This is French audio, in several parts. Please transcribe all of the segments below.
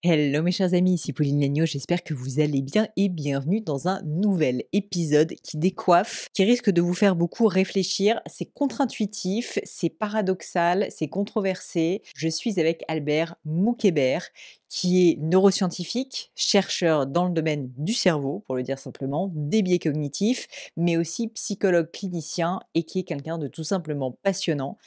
Hello mes chers amis, ici Pauline Legnaud, j'espère que vous allez bien et bienvenue dans un nouvel épisode qui décoiffe, qui risque de vous faire beaucoup réfléchir. C'est contre-intuitif, c'est paradoxal, c'est controversé. Je suis avec Albert Moukébert, qui est neuroscientifique, chercheur dans le domaine du cerveau, pour le dire simplement, des biais cognitifs, mais aussi psychologue clinicien et qui est quelqu'un de tout simplement passionnant.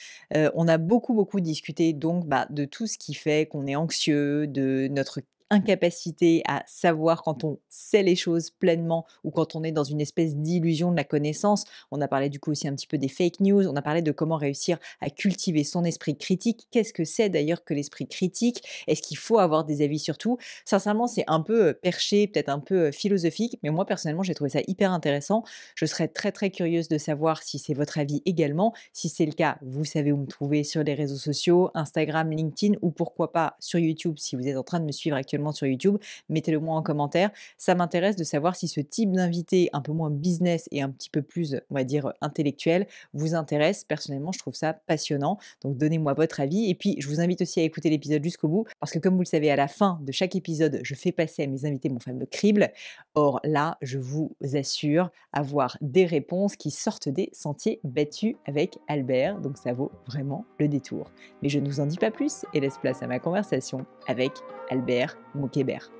On a beaucoup discuté donc, de tout ce qui fait qu'on est anxieux, de notre incapacité à savoir quand on sait les choses pleinement ou quand on est dans une espèce d'illusion de la connaissance. On a parlé du coup aussi un petit peu des fake news, on a parlé de comment réussir à cultiver son esprit critique. Qu'est-ce que c'est d'ailleurs que l'esprit critique? Est-ce qu'il faut avoir des avis sur tout? Sincèrement, c'est un peu, perché, peut-être un peu, philosophique, mais moi personnellement, j'ai trouvé ça hyper intéressant. Je serais très curieuse de savoir si c'est votre avis également. Si c'est le cas, vous savez où me trouver sur les réseaux sociaux, Instagram, LinkedIn ou pourquoi pas sur YouTube si vous êtes en train de me suivre actuellement sur YouTube. Mettez-le moi en commentaire. Ça m'intéresse de savoir si ce type d'invité un peu moins business et un petit peu plus, on va dire, intellectuel vous intéresse. Personnellement, je trouve ça passionnant. Donc donnez-moi votre avis. Et puis, je vous invite aussi à écouter l'épisode jusqu'au bout parce que comme vous le savez, à la fin de chaque épisode, je fais passer à mes invités mon fameux crible. Or là, je vous assure avoir des réponses qui sortent des sentiers battus avec Albert, donc ça vaut vraiment le détour. Mais je ne vous en dis pas plus et laisse place à ma conversation avec Albert Moukébert.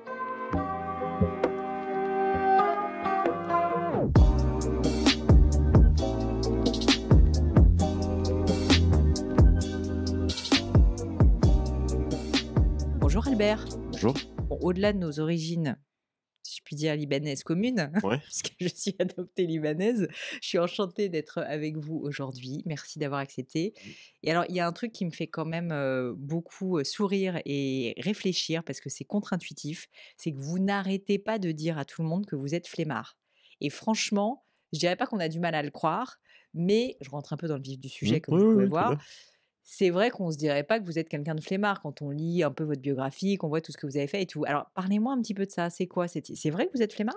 Bonjour Albert. Bonjour. Bon, au-delà de nos origines, si je puis dire, libanaise commune, Ouais. puisque je suis adoptée libanaise. Je suis enchantée d'être avec vous aujourd'hui. Merci d'avoir accepté. Et alors, il y a un truc qui me fait quand même beaucoup sourire et réfléchir, parce que c'est contre-intuitif, c'est que vous n'arrêtez pas de dire à tout le monde que vous êtes flemmard. Et franchement, je dirais pas qu'on a du mal à le croire, mais je rentre un peu dans le vif du sujet, comme Oui, vous oui, pouvez oui, très voir. bien. C'est vrai qu'on se dirait pas que vous êtes quelqu'un de flemmard quand on lit un peu votre biographie, qu'on voit tout ce que vous avez fait et tout. Alors, parlez-moi un petit peu de ça. C'est quoi? C'est vrai que vous êtes Ah, flemmard?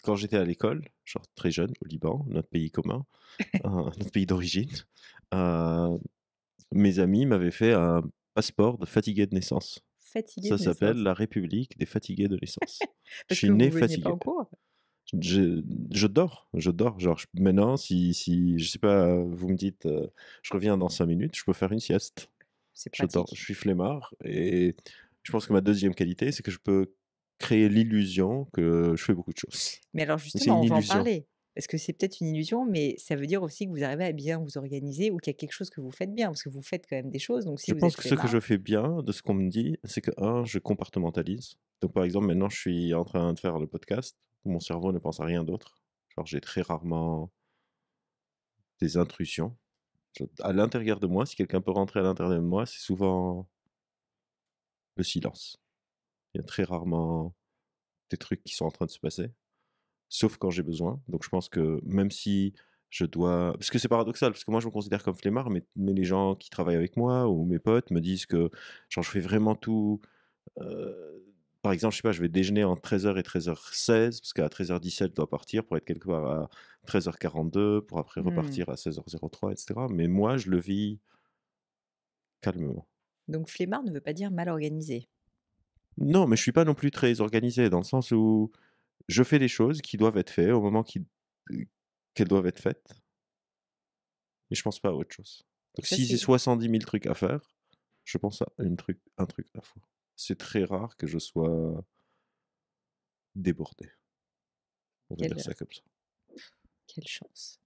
quand j'étais à l'école, genre très jeune, au Liban, notre pays commun, notre pays d'origine, heu, mes amis m'avaient fait un passeport de fatigué de naissance. Fatigué Ça de s'appelle naissance. la République des fatigués de naissance. Je Parce suis que vous né veniez pas fatigué. en cours? Je je dors. Genre maintenant si je sais pas, vous me dites, «Je reviens dans 5 minutes», je peux faire une sieste. C'est Je dors. pratique. Je suis flemmard et je pense que ma deuxième qualité, c'est que je peux créer l'illusion que je fais beaucoup de choses. Mais alors Mais c'est une justement, on va en illusion. parler. Parce que c'est peut-être une illusion, mais ça veut dire aussi que vous arrivez à bien vous organiser ou qu'il y a quelque chose que vous faites bien, parce que vous faites quand même des choses. Donc si Je vous pense êtes que ce que je flemmard, fais bien, de ce qu'on me dit, c'est que je compartimentalise. Donc par exemple, maintenant, je suis en train de faire le podcast, mon cerveau ne pense à rien d'autre. Genre j'ai très rarement des intrusions. À l'intérieur de moi, si quelqu'un peut rentrer à l'intérieur de moi, c'est souvent le silence. Il y a très rarement des trucs qui sont en train de se passer. Sauf quand j'ai besoin. Donc je pense que même si je dois parce que c'est paradoxal, parce que moi je me considère comme flemmard, mais les gens qui travaillent avec moi ou mes potes me disent que genre je fais vraiment tout, heu, par exemple, je sais pas, je vais déjeuner entre 13h et 13h16 parce qu'à 13h17 je dois partir pour être quelque part à 13h42 pour après hmm, repartir à 16h03 et cetera. Mais moi je le vis calmement. donc flemmard ne veut pas dire mal organisé. Non, mais je suis pas non plus très organisé dans le sens où je fais les choses qui doivent être faites au moment qu'elles doivent être faites. Mais je pense pas à autre chose. Donc Ça, si j'ai c'est 70 000 trucs à faire, je pense à un truc à la fois. C'est très rare que je sois débordé. On va dire quelle, ça comme ça. quelle chance.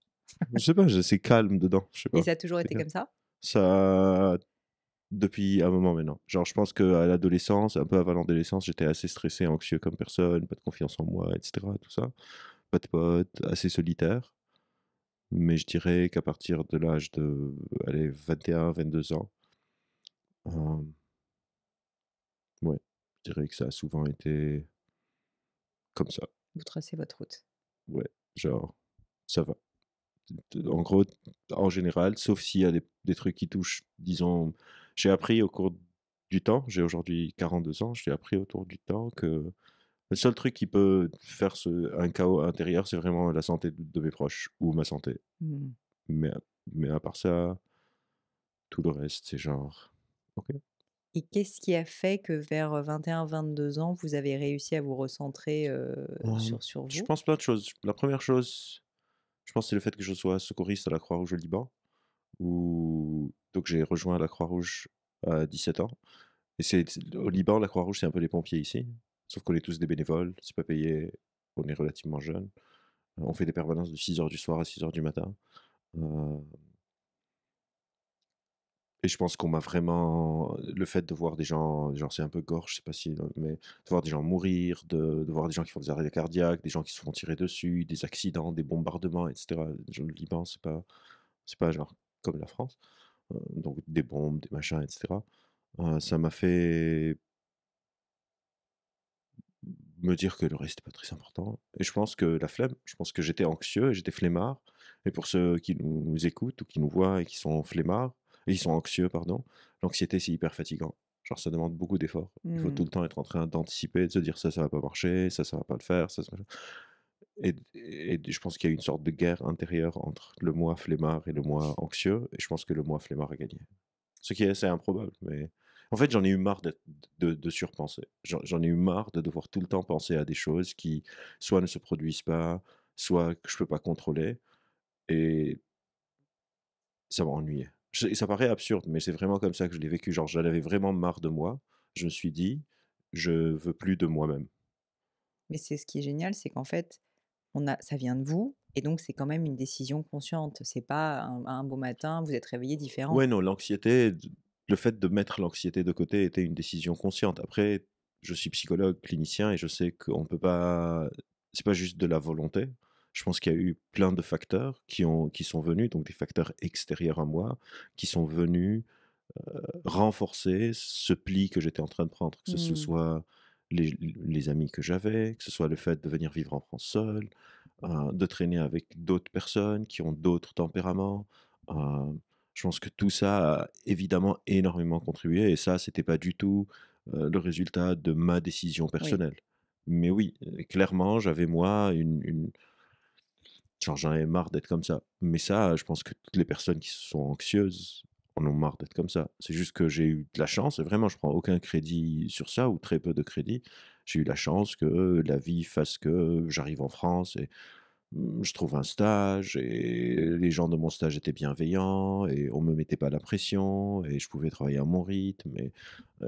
Je sais pas, c'est calme dedans, je sais Et pas. ça a toujours C'est été calme. comme ça? Ça depuis un moment maintenant. Genre je pense qu'à l'adolescence, un peu avant l'adolescence, j'étais assez stressé, anxieux comme personne, pas de confiance en moi, et cetera, tout ça. Pas de potes, assez solitaire. Mais je dirais qu'à partir de l'âge de, allez, 21-22 ans, hem, ouais, je dirais que ça a souvent été comme ça. Vous tracez votre route. Ouais, genre, ça va. En gros, en général, sauf s'il y a des trucs qui touchent, disons, j'ai appris au cours du temps, j'ai aujourd'hui 42 ans, j'ai appris autour du temps que le seul truc qui peut faire un chaos intérieur, c'est vraiment la santé de mes proches ou ma santé. Hmm. Mais, mais à part ça, tout le reste, c'est genre, ok. Et qu'est-ce qui a fait que vers, 21-22 ans, vous avez réussi à vous recentrer, sur Je vous? pense plein de choses. La première chose, je pense, c'est le fait que je sois secouriste à la Croix-Rouge au Liban, où donc j'ai rejoint la Croix-Rouge à 17 ans et c'est au Liban, la Croix-Rouge, c'est un peu les pompiers ici, sauf qu'on est tous des bénévoles, c'est pas payé, on est relativement jeunes. On fait des permanences de 6 heures du soir à 6 heures du matin, heu et je pense qu'on m'a vraiment le fait de voir des gens, genre, c'est un peu gore, je sais pas si, mais de voir des gens mourir, de voir des gens qui font des arrêts cardiaques, des gens qui se font tirer dessus, des accidents, des bombardements et cetera. Genre le Liban, c'est pas genre comme la France, donc des bombes, des machins et cetera. Ça m'a fait me dire que le reste est pas très important et je pense que la flemme, je pense que j'étais anxieux et j'étais flemmard et pour ceux qui nous écoutent ou qui nous voient et qui sont flemmards et qui sont anxieux, pardon, l'anxiété, c'est hyper fatigant. Genre, ça demande beaucoup d'efforts. Il faut tout Mmh. le temps être en train d'anticiper, de se dire: Ça va pas marcher, ça va pas le faire, ça et je pense qu'il y a une sorte de guerre intérieure entre le moi flemmard et le moi anxieux et je pense que le moi flemmard a gagné. Ce qui est assez improbable, mais en fait, j'en ai eu marre de surpenser. J'en ai eu marre de devoir tout le temps penser à des choses qui, soit ne se produisent pas, soit que je peux pas contrôler et ça m'a ennuyé. Et ça paraît absurde, mais c'est vraiment comme ça que je l'ai vécu. Genre, j'en avais vraiment marre de moi. Je me suis dit: «Je veux plus de moi-même». Mais c'est ce qui est génial, c'est qu'en fait, on a ça vient de vous et donc c'est quand même une décision consciente. C'est pas un beau matin, vous êtes réveillé différent. Ouais, non, l'anxiété, le fait de mettre l'anxiété de côté était une décision consciente. Après, je suis psychologue clinicien et je sais qu'on peut pas, c'est pas juste de la volonté. Je pense qu'il y a eu plein de facteurs qui sont venus, donc des facteurs extérieurs à moi, qui sont venus renforcer ce pli que j'étais en train de prendre, que ce Mmh. soit les amis que j'avais, que ce soit le fait de venir vivre en France seul, de traîner avec d'autres personnes qui ont d'autres tempéraments. Heu, je pense que tout ça a évidemment énormément contribué et ça, c'était pas du tout, le résultat de ma décision Oui. personnelle. Mais oui, clairement, j'avais moi une genre j'en avais marre d'être comme ça. Mais ça, je pense que toutes les personnes qui sont anxieuses en ont marre d'être comme ça. C'est juste que j'ai eu de la chance et vraiment je prends aucun crédit sur ça ou très peu de crédit. J'ai eu la chance que la vie fasse que j'arrive en France et je trouve un stage et les gens de mon stage étaient bienveillants et on me mettait pas la pression et je pouvais travailler à mon rythme et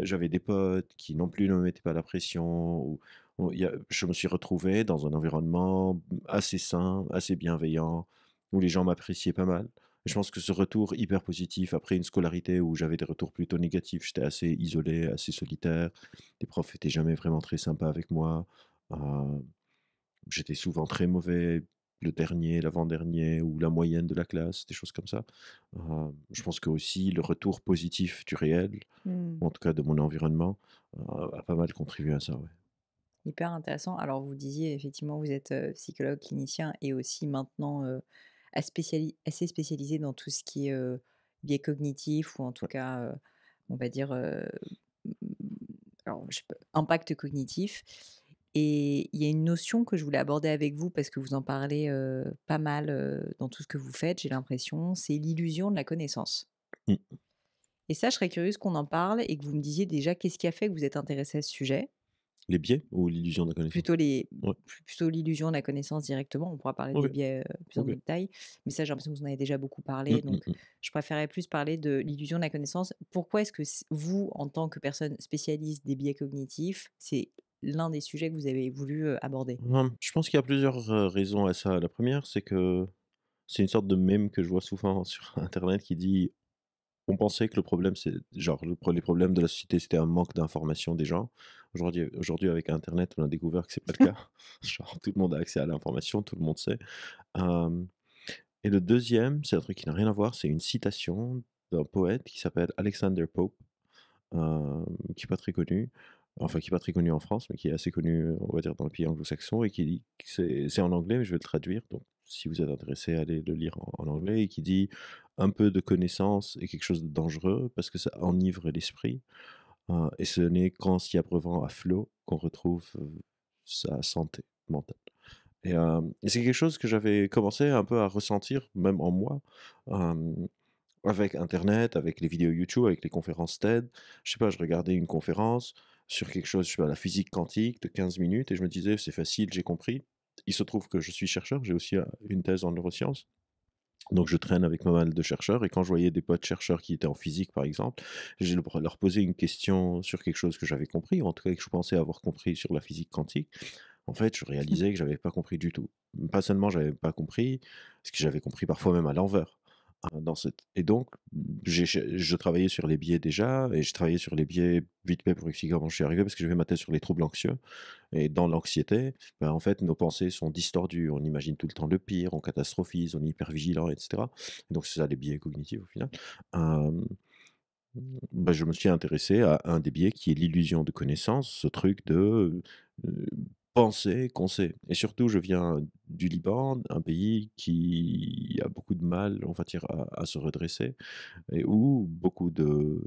j'avais des potes qui non plus ne me mettaient pas la pression ou il y a je me suis retrouvé dans un environnement assez sain, assez bienveillant, où les gens m'appréciaient pas mal. Je pense que ce retour hyper positif après une scolarité où j'avais des retours plutôt négatifs, j'étais assez isolé, assez solitaire, les profs étaient jamais vraiment très sympas avec moi, heu j'étais souvent très mauvais, le dernier, l'avant-dernier ou la moyenne de la classe, des choses comme ça. Je pense qu'aussi le retour positif du réel, Mmh. ou en tout cas de mon environnement, a pas mal contribué à ça, ouais. Hyper intéressant. Alors vous disiez effectivement, vous êtes, psychologue clinicien et aussi maintenant, assez spécialisé dans tout ce qui est, biais cognitif ou en tout Ouais. cas, on va dire, mmh, alors je sais pas, impact cognitif et il y a une notion que je voulais aborder avec vous parce que vous en parlez, pas mal, dans tout ce que vous faites, j'ai l'impression, c'est l'illusion de la connaissance Mmh. et ça, je serais curieuse qu'on en parle et que vous me disiez déjà qu'est-ce qui a fait que vous êtes intéressé à ce sujet? Les biais ou l'illusion de la Plutôt connaissance? les Ouais. plutôt l'illusion de la connaissance directement, on pourra parler des OK, biais, plus en OK. détail, mais ça, j'ai l'impression que vous en avez déjà beaucoup Mmh, parlé, mmh donc mh. je préférerais plus parler de l'illusion de la connaissance. Pourquoi est-ce que vous, en tant que personne spécialiste des biais cognitifs, c'est l'un des sujets que vous avez voulu, aborder? Je pense qu'il y a plusieurs, raisons à ça. La première, c'est que c'est une sorte de mème que je vois souvent sur internet qui dit: On pensait que le problème, c'est genre les problèmes de la société, c'était un manque d'information des gens. Aujourd'hui, avec internet, on a découvert que c'est pas le cas. Genre tout le monde a accès à l'information, tout le monde sait. Hem et le deuxième, c'est un truc qui n'a rien à voir, c'est une citation d'un poète qui s'appelle Alexander Pope, qui est pas très connu, enfin qui est pas très connu en France, mais qui est assez connu, on va dire dans les pays anglo-saxons et qui dit que c'est en anglais, mais je vais le traduire, donc si vous êtes intéressé, allez le lire en anglais et qui dit: «Un peu de connaissance est quelque chose de dangereux parce que ça enivre l'esprit, et ce n'est qu'en s'y abreuvant à flot qu'on retrouve, sa santé mentale». Et c'est quelque chose que j'avais commencé un peu à ressentir, même en moi, hem avec internet, avec les vidéos YouTube, avec les conférences TED. Je sais pas, je regardais une conférence sur quelque chose, je sais pas, la physique quantique de 15 minutes et je me disais: «C'est facile, j'ai compris». Il se trouve que je suis chercheur, j'ai aussi, une thèse en neurosciences. Donc je traîne avec pas mal de chercheurs et quand je voyais des potes chercheurs qui étaient en physique, par exemple, je leur posais une question sur quelque chose que j'avais compris, ou en tout cas que je pensais avoir compris sur la physique quantique. En fait, je réalisais que j'avais pas compris du tout. Pas seulement j'avais pas compris, ce que j'avais compris parfois même à l'envers. Dans cette et donc je travaillais sur les biais déjà et je travaillais sur les biais vite fait pour expliquer comment je suis arrivé parce que j'ai fait ma thèse sur les troubles anxieux et dans l'anxiété, en fait, nos pensées sont distordues. On imagine tout le temps le pire, on catastrophise, on est hyper vigilant et cetera. Donc c'est ça les biais cognitifs au final. Hem, je me suis intéressé à un des biais qui est l'illusion de connaissance, ce truc de, penser qu'on sait et surtout je viens du Liban, un pays qui a beaucoup de mal, on va dire, à se redresser et où beaucoup de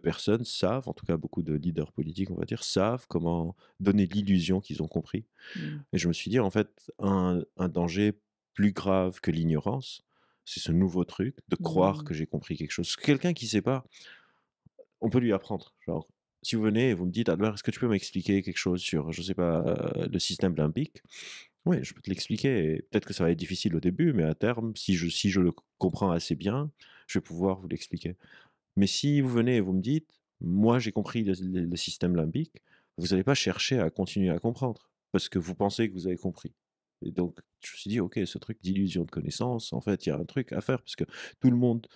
personnes savent, en tout cas beaucoup de leaders politiques, on va dire, savent comment donner l'illusion qu'ils ont compris. Mmh. Et je me suis dit, en fait, un danger plus grave que l'ignorance, c'est ce nouveau truc de croire Mmh. que j'ai compris quelque chose. Quelqu'un qui sait pas, on peut lui apprendre. Genre, si vous venez et vous me dites: «Albert, est-ce que tu peux m'expliquer quelque chose sur, je sais pas, le système limbique?» Oui, je peux te l'expliquer et peut-être que ça va être difficile au début, mais à terme, si je le comprends assez bien, je vais pouvoir vous l'expliquer. Mais si vous venez et vous me dites: «Moi, j'ai compris le système limbique», vous allez pas chercher à continuer à comprendre, parce que vous pensez que vous avez compris. Et donc je me suis dit: «OK, ce truc d'illusion de connaissance, en fait, il y a un truc à faire», parce que tout le monde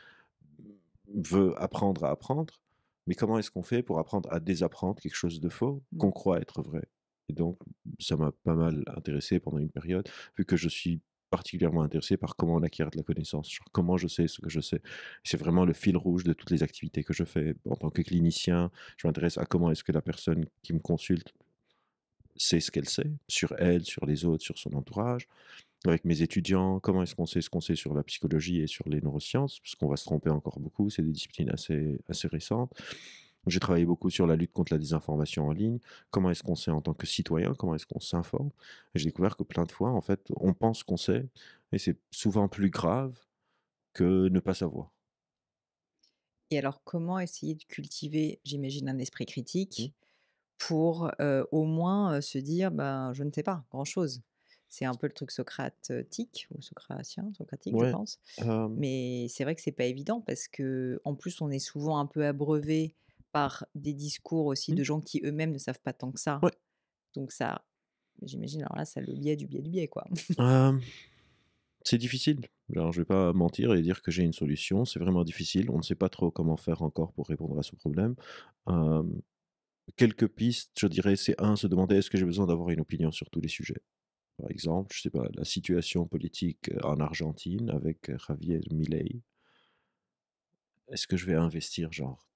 veut apprendre à apprendre, mais comment est-ce qu'on fait pour apprendre à désapprendre quelque chose de faux Mmh. qu'on croit être vrai? Et donc ça m'a pas mal intéressé pendant une période, vu que je suis particulièrement intéressé par comment on acquiert de la connaissance, genre comment je sais ce que je sais. C'est vraiment le fil rouge de toutes les activités que je fais. En tant que clinicien, je m'intéresse à comment est-ce que la personne qui me consulte sait ce qu'elle sait, sur elle, sur les autres, sur son entourage. Avec mes étudiants, comment est-ce qu'on sait ce qu'on sait sur la psychologie et sur les neurosciences? Parce qu'on va se tromper encore beaucoup, c'est des disciplines assez récentes. J'ai travaillé beaucoup sur la lutte contre la désinformation en ligne. Comment est-ce qu'on sait en tant que citoyen? Comment est-ce qu'on s'informe? Et j'ai découvert que plein de fois, en fait, on pense qu'on sait et c'est souvent plus grave que ne pas savoir. Et alors comment essayer de cultiver, j'imagine, un esprit Mmh. critique pour, au moins, se dire: «Ben, je ne sais pas grand-chose». C'est un peu le truc socratique ou socratique, je Ouais, pense. hem, Mais c'est vrai que c'est pas évident parce que en plus, on est souvent un peu abreuvé par des discours aussi mmh, de gens qui eux-mêmes ne savent pas tant que ça. ouais, Donc ça, j'imagine, alors là, ça a le biais du biais du biais, quoi. hem, c'est difficile. Alors, je vais pas mentir et dire que j'ai une solution, c'est vraiment difficile. On ne sait pas trop comment faire encore pour répondre à ce problème. Hem Quelques pistes, je dirais, c'est un se demander: «Est-ce que j'ai besoin d'avoir une opinion sur tous les sujets?» Par exemple, je sais pas, la situation politique, en Argentine avec, Javier Milei. Est-ce que je vais investir genre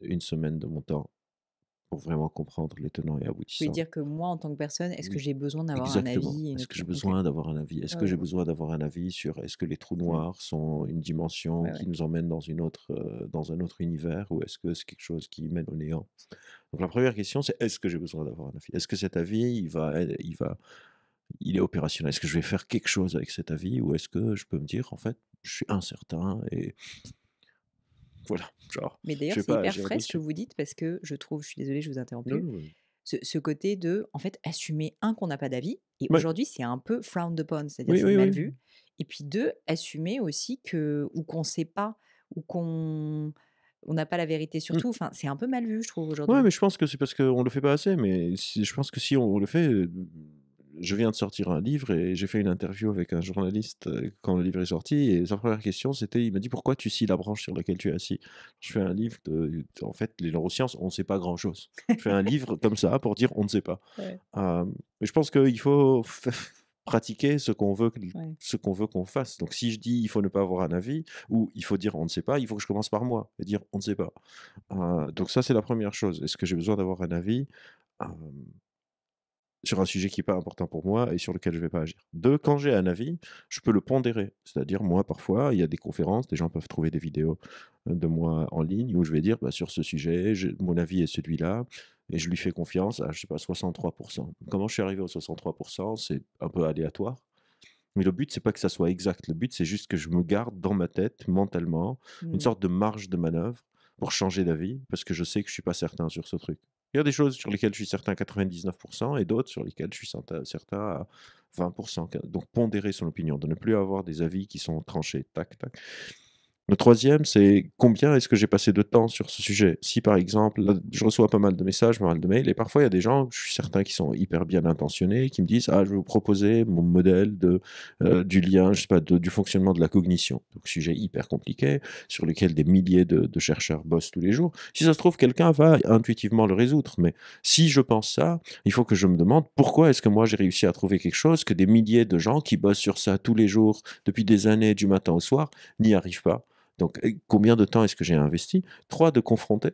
une semaine de mon temps pour vraiment comprendre les tenants et Vous voulez aboutissants? dire que moi, en tant que personne, est-ce que Oui, j'ai besoin d'avoir un exactement. avis et une Est-ce que j'ai opinion? OK. besoin d'avoir un avis? Est-ce Ouais, que j'ai ouais. besoin d'avoir un avis sur est-ce que les trous Mmh. noirs sont une dimension Ouais, qui ouais. nous emmène dans un autre univers ou est-ce que c'est quelque chose qui mène au néant? Donc la première question, c'est: «Est-ce que j'ai besoin d'avoir un avis? Est-ce que cet avis, il est opérationnel? Est-ce que je vais faire quelque chose avec cet avis ou est-ce que je peux me dire: "En fait, je suis incertain et voilà"?» genre, Mais je d'ailleurs, sais c'est pas, hyper j'ai frais ce que l'impression vous dites parce que je trouve, je suis désolée, je vous interromps non, plus, non, vas-y. ce côté de, en fait, assumer, un qu'on n'a pas d'avis et Ouais, aujourd'hui, c'est un peu frowned upon, c'est-à-dire oui, c'est oui, mal oui. vu et puis 2 assumer aussi que ou qu'on sait pas ou on n'a pas la vérité sur Mmh. tout, enfin, c'est un peu mal vu, je trouve, Ouais, aujourd'hui. mais je pense que c'est parce qu'on le fait pas assez, mais si je pense que si on le fait, je viens de sortir un livre et j'ai fait une interview avec un journaliste, quand le livre est sorti et sa première question c'était, il m'a dit: «Pourquoi tu scies la branche sur laquelle tu es assis?» Je fais un livre en fait, les neurosciences, on ne sait pas grand-chose. Je fais un livre comme ça pour dire: «On ne sait pas». Ouais, Mais je pense qu'il faut pratiquer ouais. ce qu'on veut qu'on fasse. Donc si je dis: «Il faut ne pas avoir un avis» ou «Il faut dire: "On ne sait pas"», il faut que je commence par moi et dire: «On ne sait pas». Donc ça, c'est la première chose. Est-ce que j'ai besoin d'avoir un avis, hem, sur un sujet qui est pas important pour moi et sur lequel je vais pas agir? 2, quand j'ai un avis, je peux le pondérer. C'est-à-dire, moi, parfois, il y a des conférences, des gens peuvent trouver des vidéos, de moi en ligne où je vais dire: «Bah, sur ce sujet, mon avis est celui-là» et je lui fais confiance à, je sais pas, 63. Comment je suis arrivé aux 63? C'est un peu aléatoire. Mais le but, c'est pas que ça soit exact. Le but, c'est juste que je me garde dans ma tête, mentalement, une Mmh. sorte de marge de manœuvre pour changer d'avis, parce que je sais que je suis pas certain sur ce truc. Il y a des choses sur lesquelles je suis certain à 99 et d'autres sur lesquelles je suis certain à 20 donc pondérer son opinion, de ne plus avoir des avis qui sont tranchés, tac, tac. Le troisième, c'est combien est-ce que j'ai passé de temps sur ce sujet? Si par exemple, là, je reçois pas mal de messages, pas mal de mails, et parfois il y a des gens, je suis certain qui sont hyper bien intentionnés, qui me disent: «Ah, je vais vous proposer mon modèle du lien, je sais pas, du fonctionnement de la cognition». Donc sujet hyper compliqué, sur lequel des milliers de chercheurs bossent tous les jours. Si ça se trouve, quelqu'un va intuitivement le résoudre, mais si je pense ça, il faut que je me demande pourquoi est-ce que moi j'ai réussi à trouver quelque chose que des milliers de gens qui bossent sur ça tous les jours, depuis des années, du matin au soir, n'y arrivent pas. Donc, combien de temps est-ce que j'ai investi? 3, de confronter.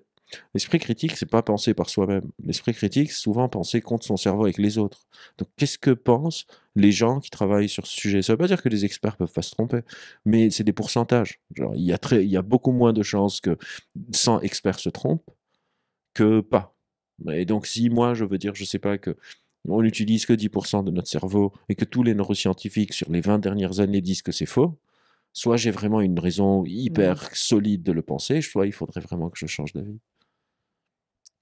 L'esprit critique, c'est pas penser par soi-même. L'esprit critique, c'est souvent penser contre son cerveau avec les autres. Donc, qu'est-ce que pensent les gens qui travaillent sur ce sujet? Ça veut pas dire que les experts peuvent pas se tromper, mais c'est des pourcentages. Genre, il y a beaucoup moins de chances que 100 experts se trompent que pas. Et donc, si moi, je veux dire, je sais pas, que on n'utilise que 10% de notre cerveau et que tous les neuroscientifiques sur les 20 dernières années disent que c'est faux, soit j'ai vraiment une raison Mmh. hyper solide de le penser, soit il faudrait vraiment que je change d'avis.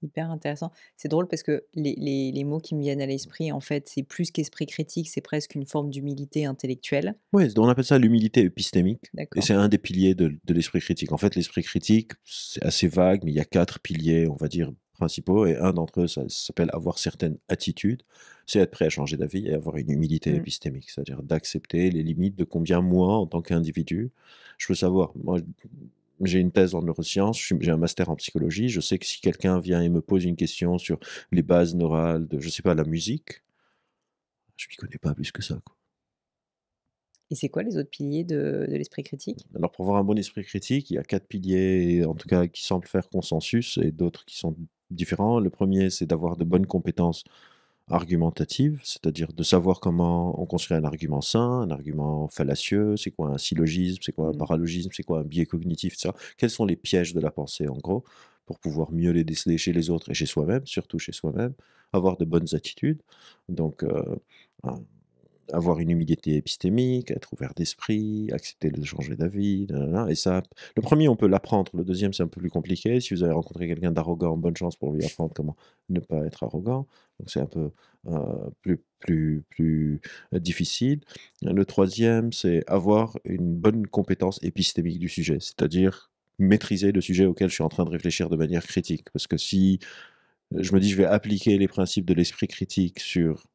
Hyper intéressant. C'est drôle parce que les mots qui me viennent à l'esprit, en fait, c'est plus qu'esprit critique, c'est presque une forme d'humilité intellectuelle. Ouais, on appelle ça l'humilité épistémique et D'accord. c'est un des piliers de l'esprit critique. En fait, l'esprit critique, c'est assez vague, mais il y a 4 piliers, on va dire, principaux et un d'entre eux, ça s'appelle avoir certaines attitudes. C'est être prêt à changer d'avis et avoir une humilité Mmh. épistémique, c'est-à-dire d'accepter les limites de combien moi, en tant qu'individu, je peux savoir. Moi, j'ai une thèse en neurosciences, j'ai un master en psychologie, je sais que si quelqu'un vient et me pose une question sur les bases neurales de, je sais pas, la musique, je m'y connais pas plus que ça, quoi. Et c'est quoi les autres piliers de l'esprit critique? Alors pour avoir un bon esprit critique, il y a 4 piliers, en tout cas qui semblent faire consensus et d'autres qui sont différents. Le premier, c'est d'avoir de bonnes compétences argumentatives, c'est-à-dire de savoir comment on construit un argument sain, un argument fallacieux, c'est quoi un syllogisme, c'est quoi un Mmh. paralogisme, c'est quoi un biais cognitif, ça. Quels sont les pièges de la pensée, en gros, pour pouvoir mieux les déceler chez les autres et chez soi-même, surtout chez soi-même. Avoir de bonnes attitudes, donc avoir une humilité épistémique, être ouvert d'esprit, accepter de changer d'avis, et ça, le premier on peut l'apprendre, le deuxième c'est un peu plus compliqué. Si vous avez rencontré quelqu'un d'arrogant, bonne chance pour lui apprendre comment ne pas être arrogant. Donc c'est un peu plus difficile. Le troisième, c'est avoir une bonne compétence épistémique du sujet, c'est-à-dire maîtriser le sujet auquel je suis en train de réfléchir de manière critique. Parce que si je me dis je vais appliquer les principes de l'esprit critique sur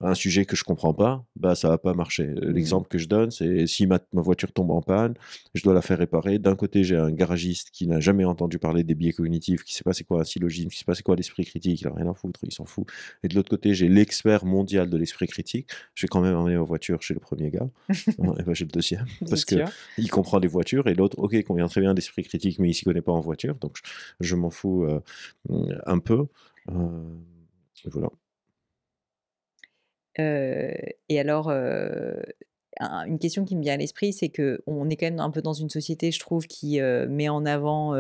un sujet que je comprends pas, bah, ça va pas marcher. Mmh. L'exemple que je donne, c'est si ma voiture tombe en panne, je dois la faire réparer. D'un côté, j'ai un garagiste qui n'a jamais entendu parler des biais cognitifs, qui sait pas c'est quoi un syllogisme, qui sait pas c'est quoi l'esprit critique, il a rien à foutre, il s'en fout. Et de l'autre côté, j'ai l'expert mondial de l'esprit critique. Je vais quand même emmener ma voiture chez le premier gars, hein, et ben, chez le deuxième, Bien parce que sûr. il comprend les voitures, et l'autre, OK, convient très bien d'esprit critique, mais il s'y connaît pas en voiture, donc je m'en fous, un peu, et voilà. Heu et alors, une question qui me vient à l'esprit, c'est qu'on est quand même un peu dans une société, je trouve, qui, met en avant,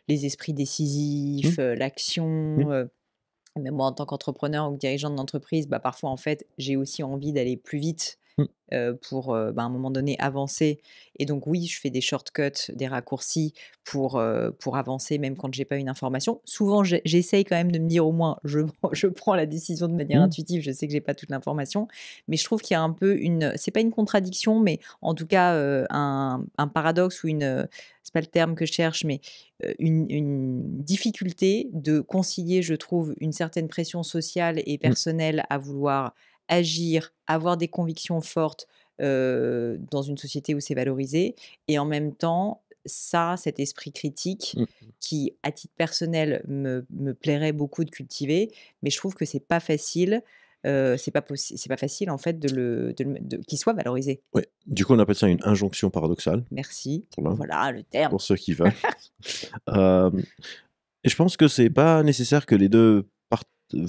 les esprits Mmh, décisifs, mmh, l'action, même moi en tant qu'entrepreneur ou dirigeant d'entreprise, bah, parfois en fait, j'ai aussi envie d'aller plus vite, mmh. pour, bah, à un moment donné avancer et donc oui, je fais des shortcuts, des raccourcis pour avancer même quand j'ai pas une information. Souvent j'essaye quand même de me dire au moins je prends la décision de manière Mmh. intuitive, je sais que j'ai pas toute l'information, mais je trouve qu'il y a un peu une, c'est pas une contradiction, mais en tout cas, un paradoxe ou une, c'est pas le terme que je cherche, mais, une difficulté de concilier, je trouve, une certaine pression sociale et Mmh, personnelle à vouloir agir, avoir des convictions fortes, dans une société où c'est valorisé et en même temps, ça, cet esprit critique mmh. qui, à titre personnel, me plairait beaucoup de cultiver, mais je trouve que c'est pas facile en fait de qu'il soit valorisé. Ouais, du coup, on appelle ça une injonction paradoxale, Merci, voilà, voilà le terme. pour ceux qui veulent. Hem et je pense que c'est pas nécessaire que les 2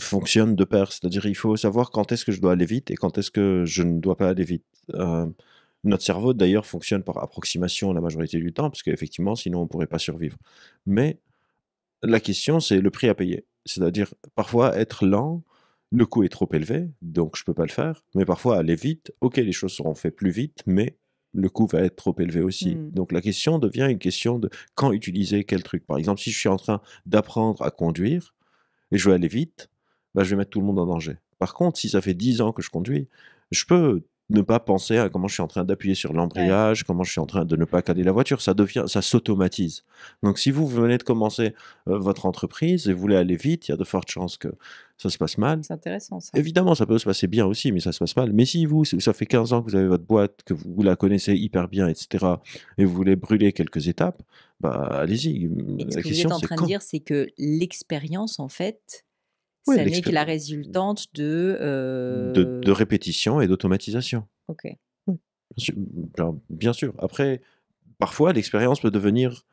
fonctionnent de pair. C'est-à-dire, il faut savoir quand est-ce que je dois aller vite et quand est-ce que je ne dois pas aller vite. Notre cerveau, d'ailleurs, fonctionne par approximation la majorité du temps parce qu'effectivement, sinon on pourrait pas survivre. Mais la question, c'est le prix à payer. C'est-à-dire, parfois être lent, Le coût est trop élevé, donc je peux pas le faire. Mais parfois, aller vite, ok, les choses seront faites plus vite, mais le coût va être trop élevé aussi. Mmh. Donc la question devient une question de quand utiliser quel truc. Par exemple, si je suis en train d'apprendre à conduire et je veux aller vite, bah, je vais mettre tout le monde en danger. Par contre, si ça fait 10 ans que je conduis, je peux ne pas penser à comment je suis en train d'appuyer sur Ouais. l'embrayage, comment je suis en train de ne pas caler la voiture. Ça s'automatise. Donc, si vous venez de commencer votre entreprise et vous voulez aller vite, il y a de fortes chances que ça se passe mal. C'est intéressant ça. Évidemment, ça peut se passer bien aussi, mais ça se passe mal. Mais si vous, ça fait 15 ans que vous avez votre boîte, que vous la connaissez hyper bien, etc., et vous voulez brûler quelques étapes, bah allez-y. Et ce La que vous êtes question, en c'est train de quand. dire, c'est que l'expérience, en fait, Oui, ça n'est que la résultante de, de répétition et d'automatisation. OK. Oui, bien sûr. Après, parfois, l'expérience peut devenir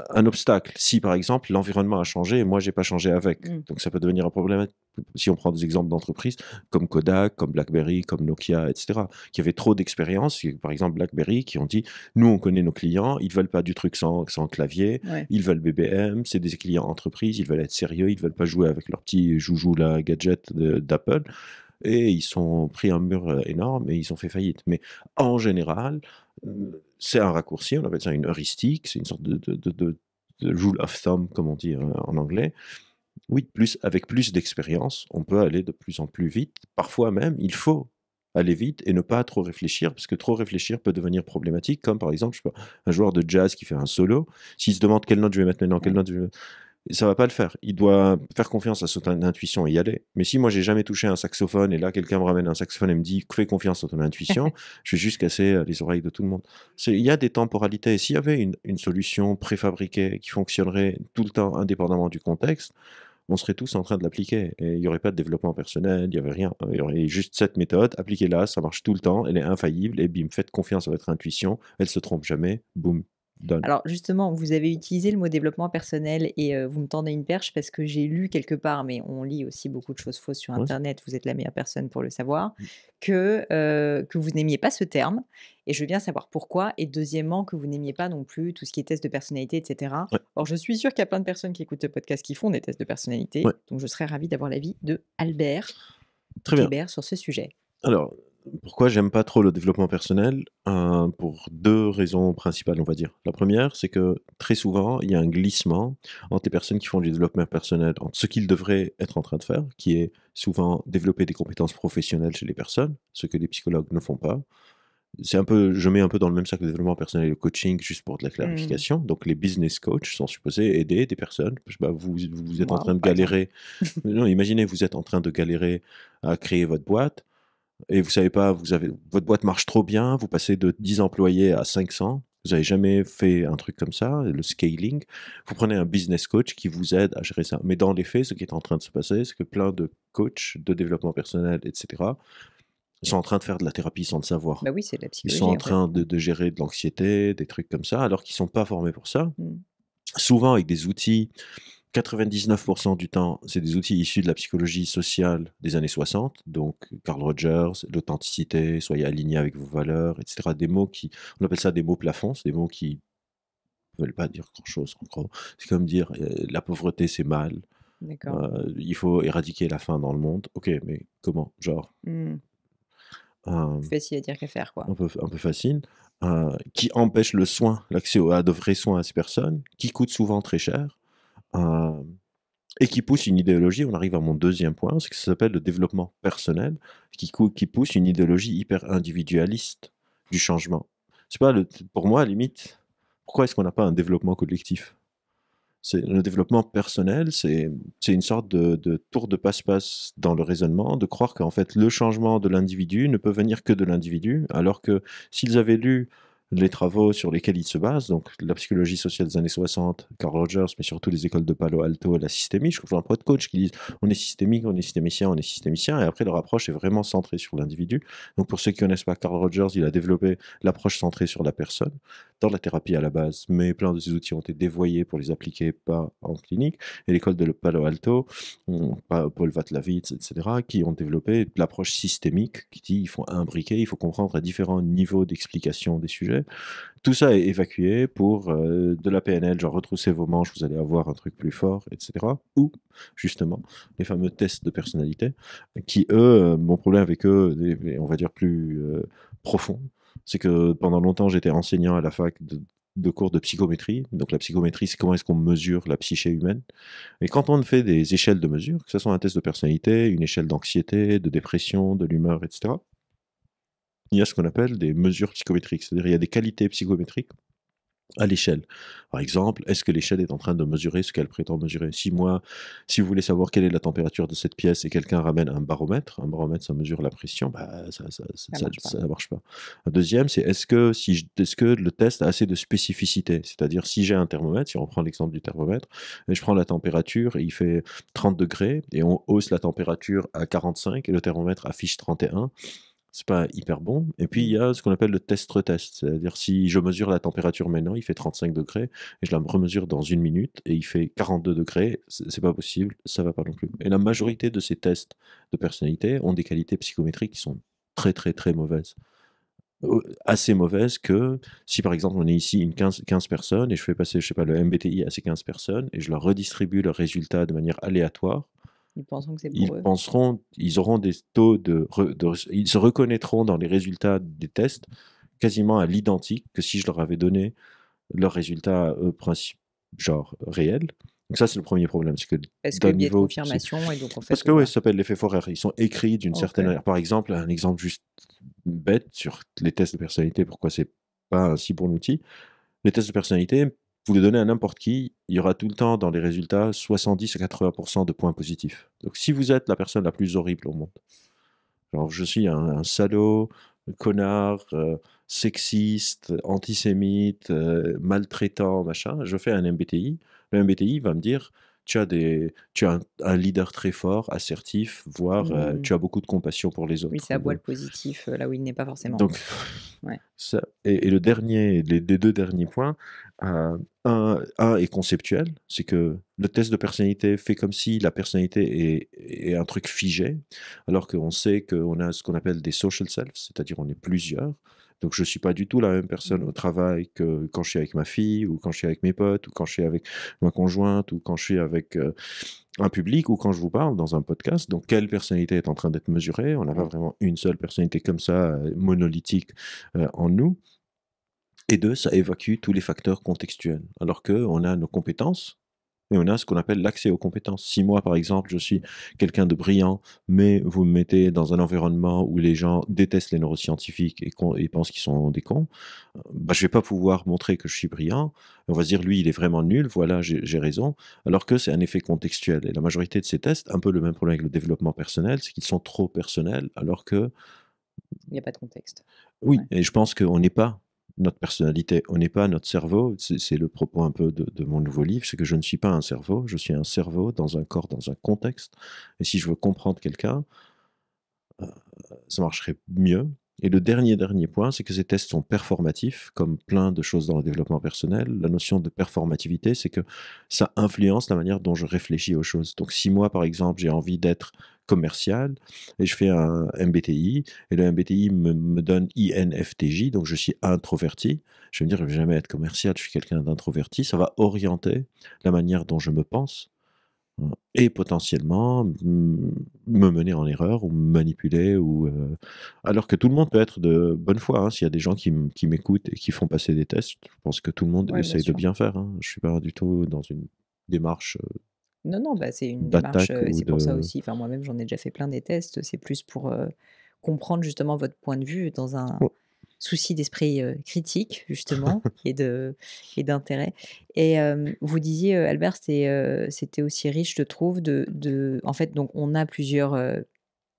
un obstacle. Si, par exemple, l'environnement a changé et moi, j'ai pas changé avec. Mmh. Donc ça peut devenir un problème. Si on prend des exemples d'entreprises comme Kodak, comme BlackBerry, comme Nokia, et cetera, qui avaient trop d'expérience, par exemple BlackBerry, qui ont dit: «Nous, on connaît nos clients, ils veulent pas du truc sans clavier, Ouais. ils veulent BBM, c'est des clients entreprises, ils veulent être sérieux, ils veulent pas jouer avec leurs petits joujoux là, gadgets d'Apple». Et ils sont pris un mur énorme et ils ont fait faillite. Mais en général, c'est un raccourci, on appelle ça une heuristique, c'est une sorte de rule of thumb, comme on dit en anglais. Oui, avec plus d'expérience, on peut aller de plus en plus vite. Parfois même, il faut aller vite et ne pas trop réfléchir, parce que trop réfléchir peut devenir problématique, comme par exemple, je sais pas, un joueur de jazz qui fait un solo, s'il se demande quelle note je vais mettre maintenant, quelle Ouais. note je vais mettre, et ça va pas le faire. Il doit faire confiance à son intuition et y aller. Mais si moi j'ai jamais touché un saxophone et là quelqu'un me ramène un saxophone et me dit fais confiance à ton intuition, je vais juste casser les oreilles de tout le monde. Il y a des temporalités. S'il y avait une solution préfabriquée qui fonctionnerait tout le temps indépendamment du contexte, on serait tous en train de l'appliquer et il n'y aurait pas de développement personnel, il y avait rien. Il y aurait juste cette méthode, appliquez-la, ça marche tout le temps, elle est infaillible et bim, faites confiance à votre intuition, elle se trompe jamais, boum, done. Alors justement, vous avez utilisé le mot développement personnel et vous me tendez une perche parce que j'ai lu quelque part, mais on lit aussi beaucoup de choses fausses sur Ouais. internet, vous êtes la meilleure personne pour le savoir, que vous n'aimiez pas ce terme et je veux bien savoir pourquoi et deuxièmement que vous n'aimiez pas non plus tout ce qui est test de personnalité et cetera. Ouais, Or je suis sûre qu'il y a plein de personnes qui écoutent ce podcast qui font des tests de ouais, personnalité, donc je serais ravie d'avoir l'avis de Albert ou très bien. Kléber sur ce sujet. Alors, pourquoi j'aime pas trop le développement personnel? Pour 2 raisons principales, on va dire. La première, c'est que très souvent, il y a un glissement entre les personnes qui font du développement personnel, entre ce qu'ils devraient être en train de faire, qui est souvent développer des compétences professionnelles chez les personnes, ce que les psychologues ne font pas. Je mets un peu dans le même sac le développement personnel et le coaching, juste pour de la Mmh. clarification. Donc les business coachs sont supposés aider des personnes. Je sais pas, vous êtes en Moi, train de par exemple. galérer, non, imaginez, vous êtes en train de galérer à créer votre boîte et vous savez pas, votre boîte marche trop bien, vous passez de 10 employés à 500, vous avez jamais fait un truc comme ça, le scaling. Vous prenez un business coach qui vous aide à gérer ça. Mais dans les faits, ce qui est en train de se passer, c'est que plein de coachs de développement personnel, etc., sont en train de faire de la thérapie sans le savoir. Bah oui, c'est de la Ils sont en psychologie en fait. train de gérer de l'anxiété, des trucs comme ça, alors qu'ils sont pas formés pour ça. Mmh. Souvent avec des outils, 99% du temps, c'est des outils issus de la psychologie sociale des années 60, donc Carl Rogers, l'authenticité, soyez aligné avec vos valeurs, etc. Des mots on appelle ça des mots plafonds, c'est des mots qui ne veulent pas dire grand-chose en gros. C'est comme dire la pauvreté c'est mal, D'accord. il faut éradiquer la faim dans le monde. Ok, mais comment? Genre, Mmh. euh, Plus facile à dire qu'à faire, quoi. un peu facile, qui empêche le soin, l'accès à de vrais soins à ces personnes, qui coûtent souvent très cher. euh, Et qui pousse une idéologie, on arrive à mon deuxième point, c'est que ça s'appelle le développement personnel, qui pousse une idéologie hyper individualiste du changement. C'est pas pour moi, à la limite, pourquoi est-ce qu'on n'a pas un développement collectif? Le développement personnel, c'est une sorte de tour de passe-passe dans le raisonnement, de croire qu'en fait le changement de l'individu ne peut venir que de l'individu, alors que s'ils avaient lu les travaux sur lesquels ils se basent, donc la psychologie sociale des années 60, Carl Rogers, mais surtout les écoles de Palo Alto, la systémie, je trouve un peu de coach qui disent on est systémique, on est systémicien, et après leur approche est vraiment centrée sur l'individu. Donc pour ceux qui ne connaissent pas Carl Rogers, il a développé l'approche centrée sur la personne. dans la thérapie à la base, mais plein de ces outils ont été dévoyés pour les appliquer pas en clinique. Et l'école de Palo Alto, Paul Vatlavitz, etc., qui ont développé l'approche systémique, qui dit il faut imbriquer, il faut comprendre à différents niveaux d'explication des sujets. Tout ça est évacué pour de la PNL, genre retroussez vos manches, vous allez avoir un truc plus fort, etc. Ou justement les fameux tests de personnalité, qui eux, mon problème avec eux, on va dire plus profond, c'est que pendant longtemps j'étais enseignant à la fac de cours de psychométrie. Donc la psychométrie, c'est comment est-ce qu'on mesure la psyché humaine. Et quand on fait des échelles de mesure, que ce soit un test de personnalité, une échelle d'anxiété, de dépression, de l'humeur, etc., il y a ce qu'on appelle des mesures psychométriques. C'est-à-dire il y a des qualités psychométriques à l'échelle. Par exemple, est-ce que l'échelle est en train de mesurer ce qu'elle prétend mesurer? Si vous voulez savoir quelle est la température de cette pièce et quelqu'un ramène un baromètre ça mesure la pression, bah, Ça marche pas. ça marche pas. Un deuxième, c'est est-ce que le test a assez de spécificité? C'est-à-dire si j'ai un thermomètre, si on prend l'exemple du thermomètre, et je prends la température et il fait 30 degrés et on hausse la température à 45 et le thermomètre affiche 31, c'est pas hyper bon. Et puis, il Mmh. y a ce qu'on appelle le test-retest. C'est-à-dire, si je mesure la température maintenant, il fait 35 degrés, et je la remesure dans 1 minute, et il fait 42 degrés, c'est pas possible, ça va pas non plus. Et la majorité de ces tests de personnalité ont des qualités psychométriques qui sont très, très, très mauvaises. Assez mauvaises que si, par exemple, on est ici 15 personnes, et je fais passer, je sais pas, le MBTI à ces 15 personnes, et je leur redistribue leurs résultats de manière aléatoire, Ils penseront que c'est ils pour eux. penseront ils auront des taux ils se reconnaîtront dans les résultats des tests quasiment à l'identique que si je leur avais donné leurs résultats à eux genre réels. Donc ça, c'est le premier problème, c'est que Parce que d'un biais de niveau confirmation et donc en parce fait, que ouais, voilà. ça s'appelle l'effet Forer. Ils sont écrits d'une certaine OK. manière. Par exemple, un exemple juste bête sur les tests de personnalité, pourquoi c'est pas un si bon outil. Les tests de personnalité, vous les donnez à n'importe qui, il y aura tout le temps dans les résultats 70 à 80 de points positifs. Donc si vous êtes la personne la plus horrible au monde, genre je suis un salaud, connard, sexiste, antisémite, maltraitant, machin, je fais un MBTI. Le MBTI va me dire: «Tu as un leader très fort, assertif, voire, Mmh. tu as beaucoup de compassion pour les Oui, autres», ça voit le positif, là où il n'est pas forcément. donc Ouais. ça et le dernier les 2 derniers points, un est conceptuel, c'est que le test de personnalité fait comme si la personnalité est un truc figé, alors qu'on sait qu'on a ce qu'on appelle des social selves, c'est-à-dire on est plusieurs. Donc je suis pas du tout la même personne au Mmh. travail que quand je suis avec ma fille ou quand je suis avec mes potes ou quand je suis avec ma conjointe ou quand je suis avec, un public ou quand je vous parle dans un podcast. Donc quelle personnalité est en train d'être mesurée? On n'a pas Ouais. vraiment une seule personnalité comme ça, monolithique, en nous. Et 2, ça évacue tous les facteurs contextuels. Alors qu'on a nos compétences et on a ce qu'on appelle l'accès aux compétences. Si moi, par exemple, je suis quelqu'un de brillant, mais vous me mettez dans un environnement où les gens détestent les neuroscientifiques et pensent qu'ils sont des cons, bah, je vais pas pouvoir montrer que je suis brillant. On va se dire: «Lui, il est vraiment nul, voilà, j'ai raison», alors que c'est un effet contextuel et la majorité de ces tests, un peu le même problème avec le développement personnel, c'est qu'ils sont trop personnels alors que Il y a pas de contexte. oui, Ouais. et je pense qu'on n'est pas notre personnalité, on n'est pas notre cerveau. C'est le propos un peu de mon nouveau livre, c'est que je ne suis pas un cerveau, je suis un cerveau dans un corps, dans un contexte. Et si je veux comprendre quelqu'un, ça marcherait mieux. Et le dernier point, c'est que ces tests sont performatifs, comme plein de choses dans le développement personnel. La notion de performativité, c'est que ça influence la manière dont je réfléchis aux choses. Donc, si moi, par exemple, j'ai envie d'être commercial et je fais un MBTI et le MBTI me donne INFTJ, donc je suis introverti, je vais me dire, je ne vais jamais être commercial, je suis quelqu'un d'introverti. Ça va orienter la manière dont je me pense et potentiellement, me mener en erreur ou me manipuler ou, alors que tout le monde peut être de bonne foi, hein. S'il y a des gens qui m'écoutent et qui font passer des tests, je pense que tout le monde Ouais, bien essaye de sûr. bien faire, hein. Je suis pas du tout dans une démarche, Non, non, bah, c'est une démarche, d'attaque et ou c'est pour ça de aussi, enfin moi-même j'en ai déjà fait plein des tests, c'est plus pour, comprendre justement votre point de vue dans un oh, souci d'esprit, critique justement et d'intérêt et vous disiez, Albert, c'était aussi riche je trouve de en fait donc on a plusieurs,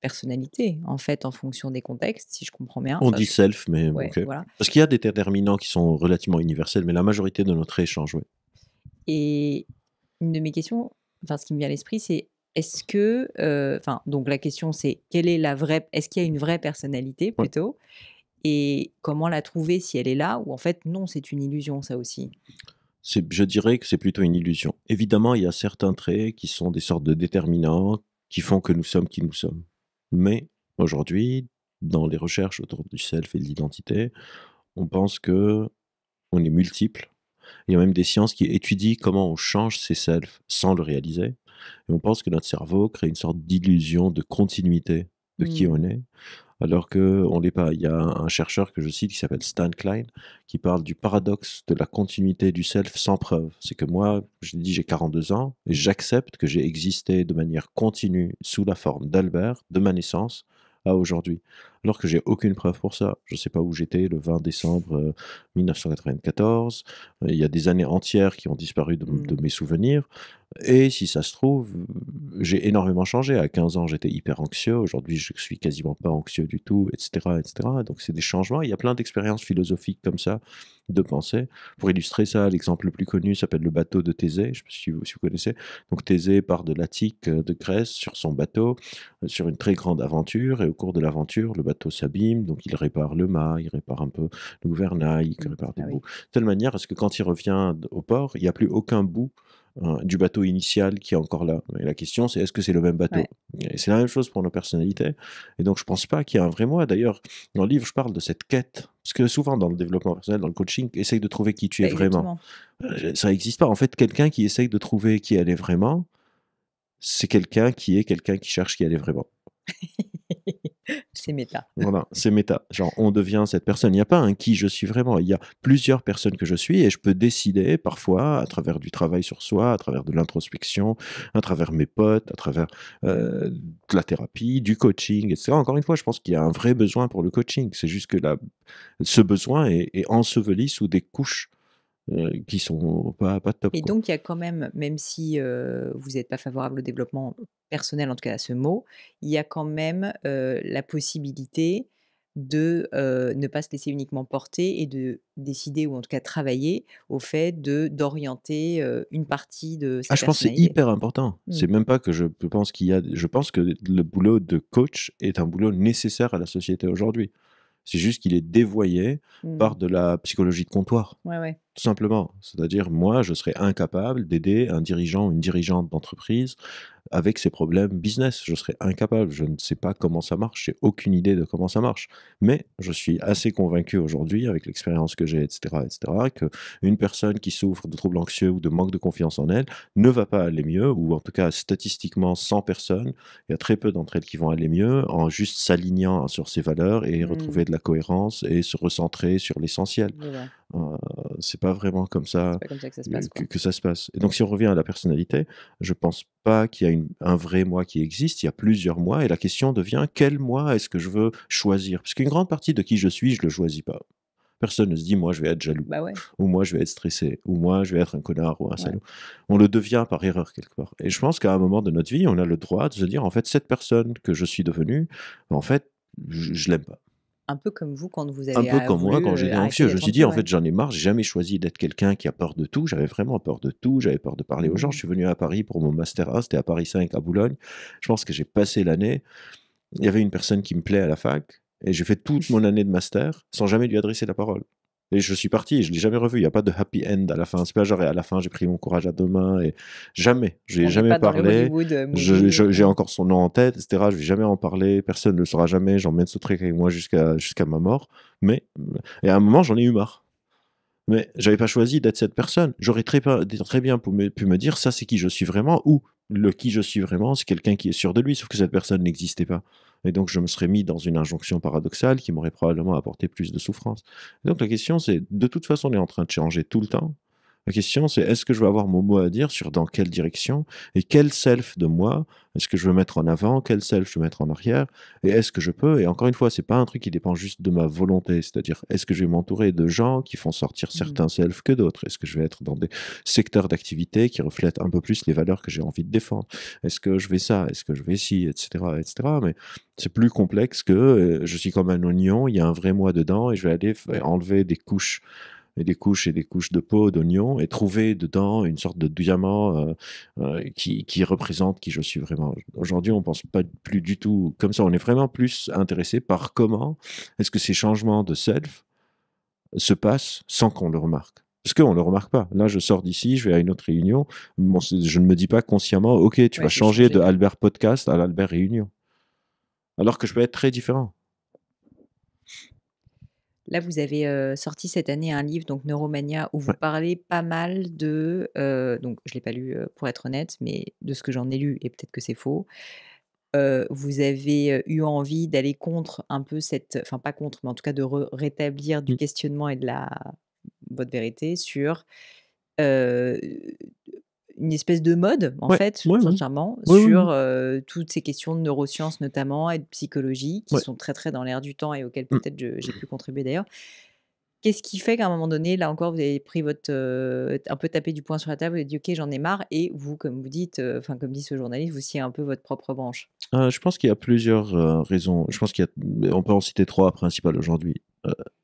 personnalités en fait en fonction des contextes si je comprends bien. on Enfin dit je self, mais ouais OK. voilà Parce qu'il y a des déterminants qui sont relativement universels, mais la majorité de notre échange, ouais. et une de mes questions, enfin ce qui me vient à l'esprit c'est est-ce que, enfin donc la question c'est quelle est la vraie est-ce qu'il y a une vraie personnalité Ouais. plutôt? Et comment la trouver si elle est là ou en fait non, c'est une illusion ça aussi? Je dirais que c'est plutôt une illusion. Évidemment, il y a certains traits qui sont des sortes de déterminants qui font que nous sommes qui nous sommes. Mais aujourd'hui, dans les recherches autour du self et de l'identité, on pense que on est multiples. Il y a même des sciences qui étudient comment on change ses selfs sans le réaliser. Et on pense que notre cerveau crée une sorte d'illusion de continuité de qui Mmh. on est, alors qu'on l'est pas. Il y a un chercheur que je cite qui s'appelle Stan Klein, qui parle du paradoxe de la continuité du self sans preuve. C'est que moi, je dis j'ai 42 ans et j'accepte que j'ai existé de manière continue sous la forme d'Albert, de ma naissance à aujourd'hui. Alors que j'ai aucune preuve pour ça. Je ne sais pas où j'étais le 20 décembre 1994. Il y a des années entières qui ont disparu Mmh. de mes souvenirs. Et si ça se trouve, j'ai énormément changé. À 15 ans, j'étais hyper anxieux. Aujourd'hui, je suis quasiment pas anxieux du tout, et cetera, et cetera. Donc c'est des changements. Il y a plein d'expériences philosophiques comme ça, de pensée. Pour illustrer ça, l'exemple le plus connu s'appelle le bateau de Thésée. Je ne sais pas si vous connaissez. Donc Thésée part de l'Attique, de Grèce, sur son bateau, sur une très grande aventure. Et au cours de l'aventure, le bateau s'abîme. Donc il répare le mât, il répare un peu le gouvernail, il Mmh. répare des Ah bouts. oui. De telle manière à ce que quand il revient au port, il n'y a plus aucun bout du bateau initial qui est encore là. Et la question, c'est est-ce que c'est le même bateau? Ouais. Et c'est la même chose pour nos personnalités. Et donc, je pense pas qu'il y a un vrai moi. D'ailleurs, dans le livre, je parle de cette quête. Parce que souvent, dans le développement personnel, dans le coaching, essaye de trouver qui tu es Bah, vraiment. exactement. Ça n'existe pas. En fait, quelqu'un qui essaye de trouver qui elle est vraiment, c'est quelqu'un qui cherche qui elle est vraiment. C'est méta. Voilà, c'est méta. Genre, on devient cette personne. Il n'y a pas un qui je suis vraiment. Il y a plusieurs personnes que je suis et je peux décider parfois, à travers du travail sur soi, à travers de l'introspection, à travers mes potes, à travers de la thérapie, du coaching, etc. Encore une fois, je pense qu'il y a un vrai besoin pour le coaching. C'est juste que ce besoin est enseveli sous des couches qui sont pas top, Et quoi. donc il y a quand même, même si, vous n'êtes pas favorable au développement personnel, en tout cas à ce mot, il y a quand même, la possibilité de, ne pas se laisser uniquement porter et de décider ou en tout cas travailler au fait d'orienter, une partie de Ah, sa je pense que c'est personnalité. hyper important. Mmh. C'est même pas que je pense qu'il y a je pense que le boulot de coach est un boulot nécessaire à la société aujourd'hui. C'est juste qu'il est dévoyé Mmh. par de la psychologie de comptoir. Ouais, ouais. Tout simplement. C'est-à-dire, moi, je serais incapable d'aider un dirigeant ou une dirigeante d'entreprise avec ses problèmes business. Je serais incapable. Je ne sais pas comment ça marche. J'ai aucune idée de comment ça marche. Mais je suis assez convaincu aujourd'hui, avec l'expérience que j'ai, etc., qu'une personne qui souffre de troubles anxieux ou de manque de confiance en elle ne va pas aller mieux, ou en tout cas, statistiquement, 100 personnes, il y a très peu d'entre elles qui vont aller mieux en juste s'alignant sur ses valeurs et Mmh. retrouver de la cohérence et se recentrer sur l'essentiel. Je vois. Heu, c'est pas vraiment comme C'est ça pas comme ça que ça se passe, quoi. que ça se passe. Et donc si on revient à la personnalité, je pense pas qu'il y a un vrai moi qui existe, il y a plusieurs moi et la question devient: «Quel moi est-ce que je veux choisir?» Parce qu'une grande partie de qui je suis, je le choisis pas. Personne ne se dit: «Moi, je vais être jaloux» Bah, ouais, ou «Moi, je vais être stressé» ou «Moi, je vais être un connard ou un ouais. salaud». On le devient par erreur quelque part et je pense qu'à un moment de notre vie, on a le droit de se dire: «En fait, cette personne que je suis devenu, en fait, je l'aime pas». Un peu comme vous quand vous Un avez, peu comme moi voulu, quand j'étais arrêter anxieux. Je me d'être suis dit: anxieux, «En ouais. fait, j'en ai marre, j'ai jamais choisi d'être quelqu'un qui a peur de tout». J'avais vraiment peur de tout, j'avais peur de parler aux gens. Je Mmh. suis venu à Paris pour mon master 1, c'était à Paris 5 à Boulogne. Je pense que j'ai passé l'année, il y avait une personne qui me plaît à la fac et j'ai fait toute mon année de master sans jamais lui adresser la parole et je suis parti et je l'ai jamais revu. Il y a pas de happy end à la fin. C'est pas genre: «Et à la fin, j'ai pris mon courage à 2 mains» et jamais. Je lui ai On n'est jamais pas dans le parlé. Hollywood, movie, J'ai encore son nom en tête et cetera. Je vais jamais en parler. Personne ne le saura jamais. J'emmène ce truc avec moi jusqu'à ma mort. Mais et à un moment, j'en ai eu marre. Mais j'avais pas choisi d'être cette personne. J'aurais très bien pu me dire: «Ça, c'est qui je suis vraiment» ou le qui je suis vraiment, c'est quelqu'un qui est sûr de lui, sauf que cette personne n'existait pas et donc je me serais mis dans une injonction paradoxale qui m'aurait probablement apporté plus de souffrance. Et donc la question, c'est de toute façon, on est en train de changer tout le temps. La question, c'est est-ce que je vais avoir mon mot à dire sur dans quelle direction et quel self de moi est-ce que je veux mettre en avant, quel self je veux mettre en arrière et est-ce que je peux et encore une fois, c'est pas un truc qui dépend juste de ma volonté, c'est-à-dire est-ce que je vais m'entourer de gens qui font sortir mmh. certains selfs que d'autres? Est-ce que je vais être dans des secteurs d'activité qui reflètent un peu plus les valeurs que j'ai envie de défendre? Est-ce que je vais ça? Est-ce que je vais ci? Et cetera et cetera. Mais c'est plus complexe que, je suis comme un oignon, il y a un vrai moi dedans et je vais aller enlever des couches et des couches de peau, d'oignon, et trouver dedans une sorte de diamant qui représente qui je suis vraiment. Aujourd'hui, on pense pas plus du tout comme ça. On est vraiment plus intéressé par comment est-ce que ces changements de self se passent sans qu'on le remarque. Parce qu'on ne le remarque pas. Là, je sors d'ici, je vais à une autre réunion. Bon, je ne me dis pas consciemment, OK, tu Ouais, vas j'ai changer changé de de. Albert Podcast à l'Albert Réunion. Alors que je peux être très différent. Là, vous avez sorti cette année un livre, donc Neuromania, où vous Ouais. parlez pas mal de. Donc, je ne l'ai pas lu pour être honnête, mais de ce que j'en ai lu, et peut-être que c'est faux, vous avez eu envie d'aller contre un peu cette. Enfin, pas contre, mais en tout cas de rétablir du Mm. questionnement et de votre vérité sur heu, une espèce de mode, en Ouais, fait, ouais, ouais. sincèrement, Ouais, ouais, ouais. sur toutes ces questions de neurosciences notamment et de psychologie qui Ouais. sont très, très dans l'air du temps et auxquelles Mm. peut-être j'ai pu contribuer d'ailleurs. Qu'est-ce qui fait qu'à un moment donné, là encore, vous avez pris votre, un peu tapé du poing sur la table, vous avez dit: «OK, j'en ai marre» et vous, comme vous dites, enfin, comme dit ce journaliste, vous sciez un peu votre propre branche? Je pense qu'il y a plusieurs raisons. Je pense qu'il y a, on peut en citer trois principales aujourd'hui.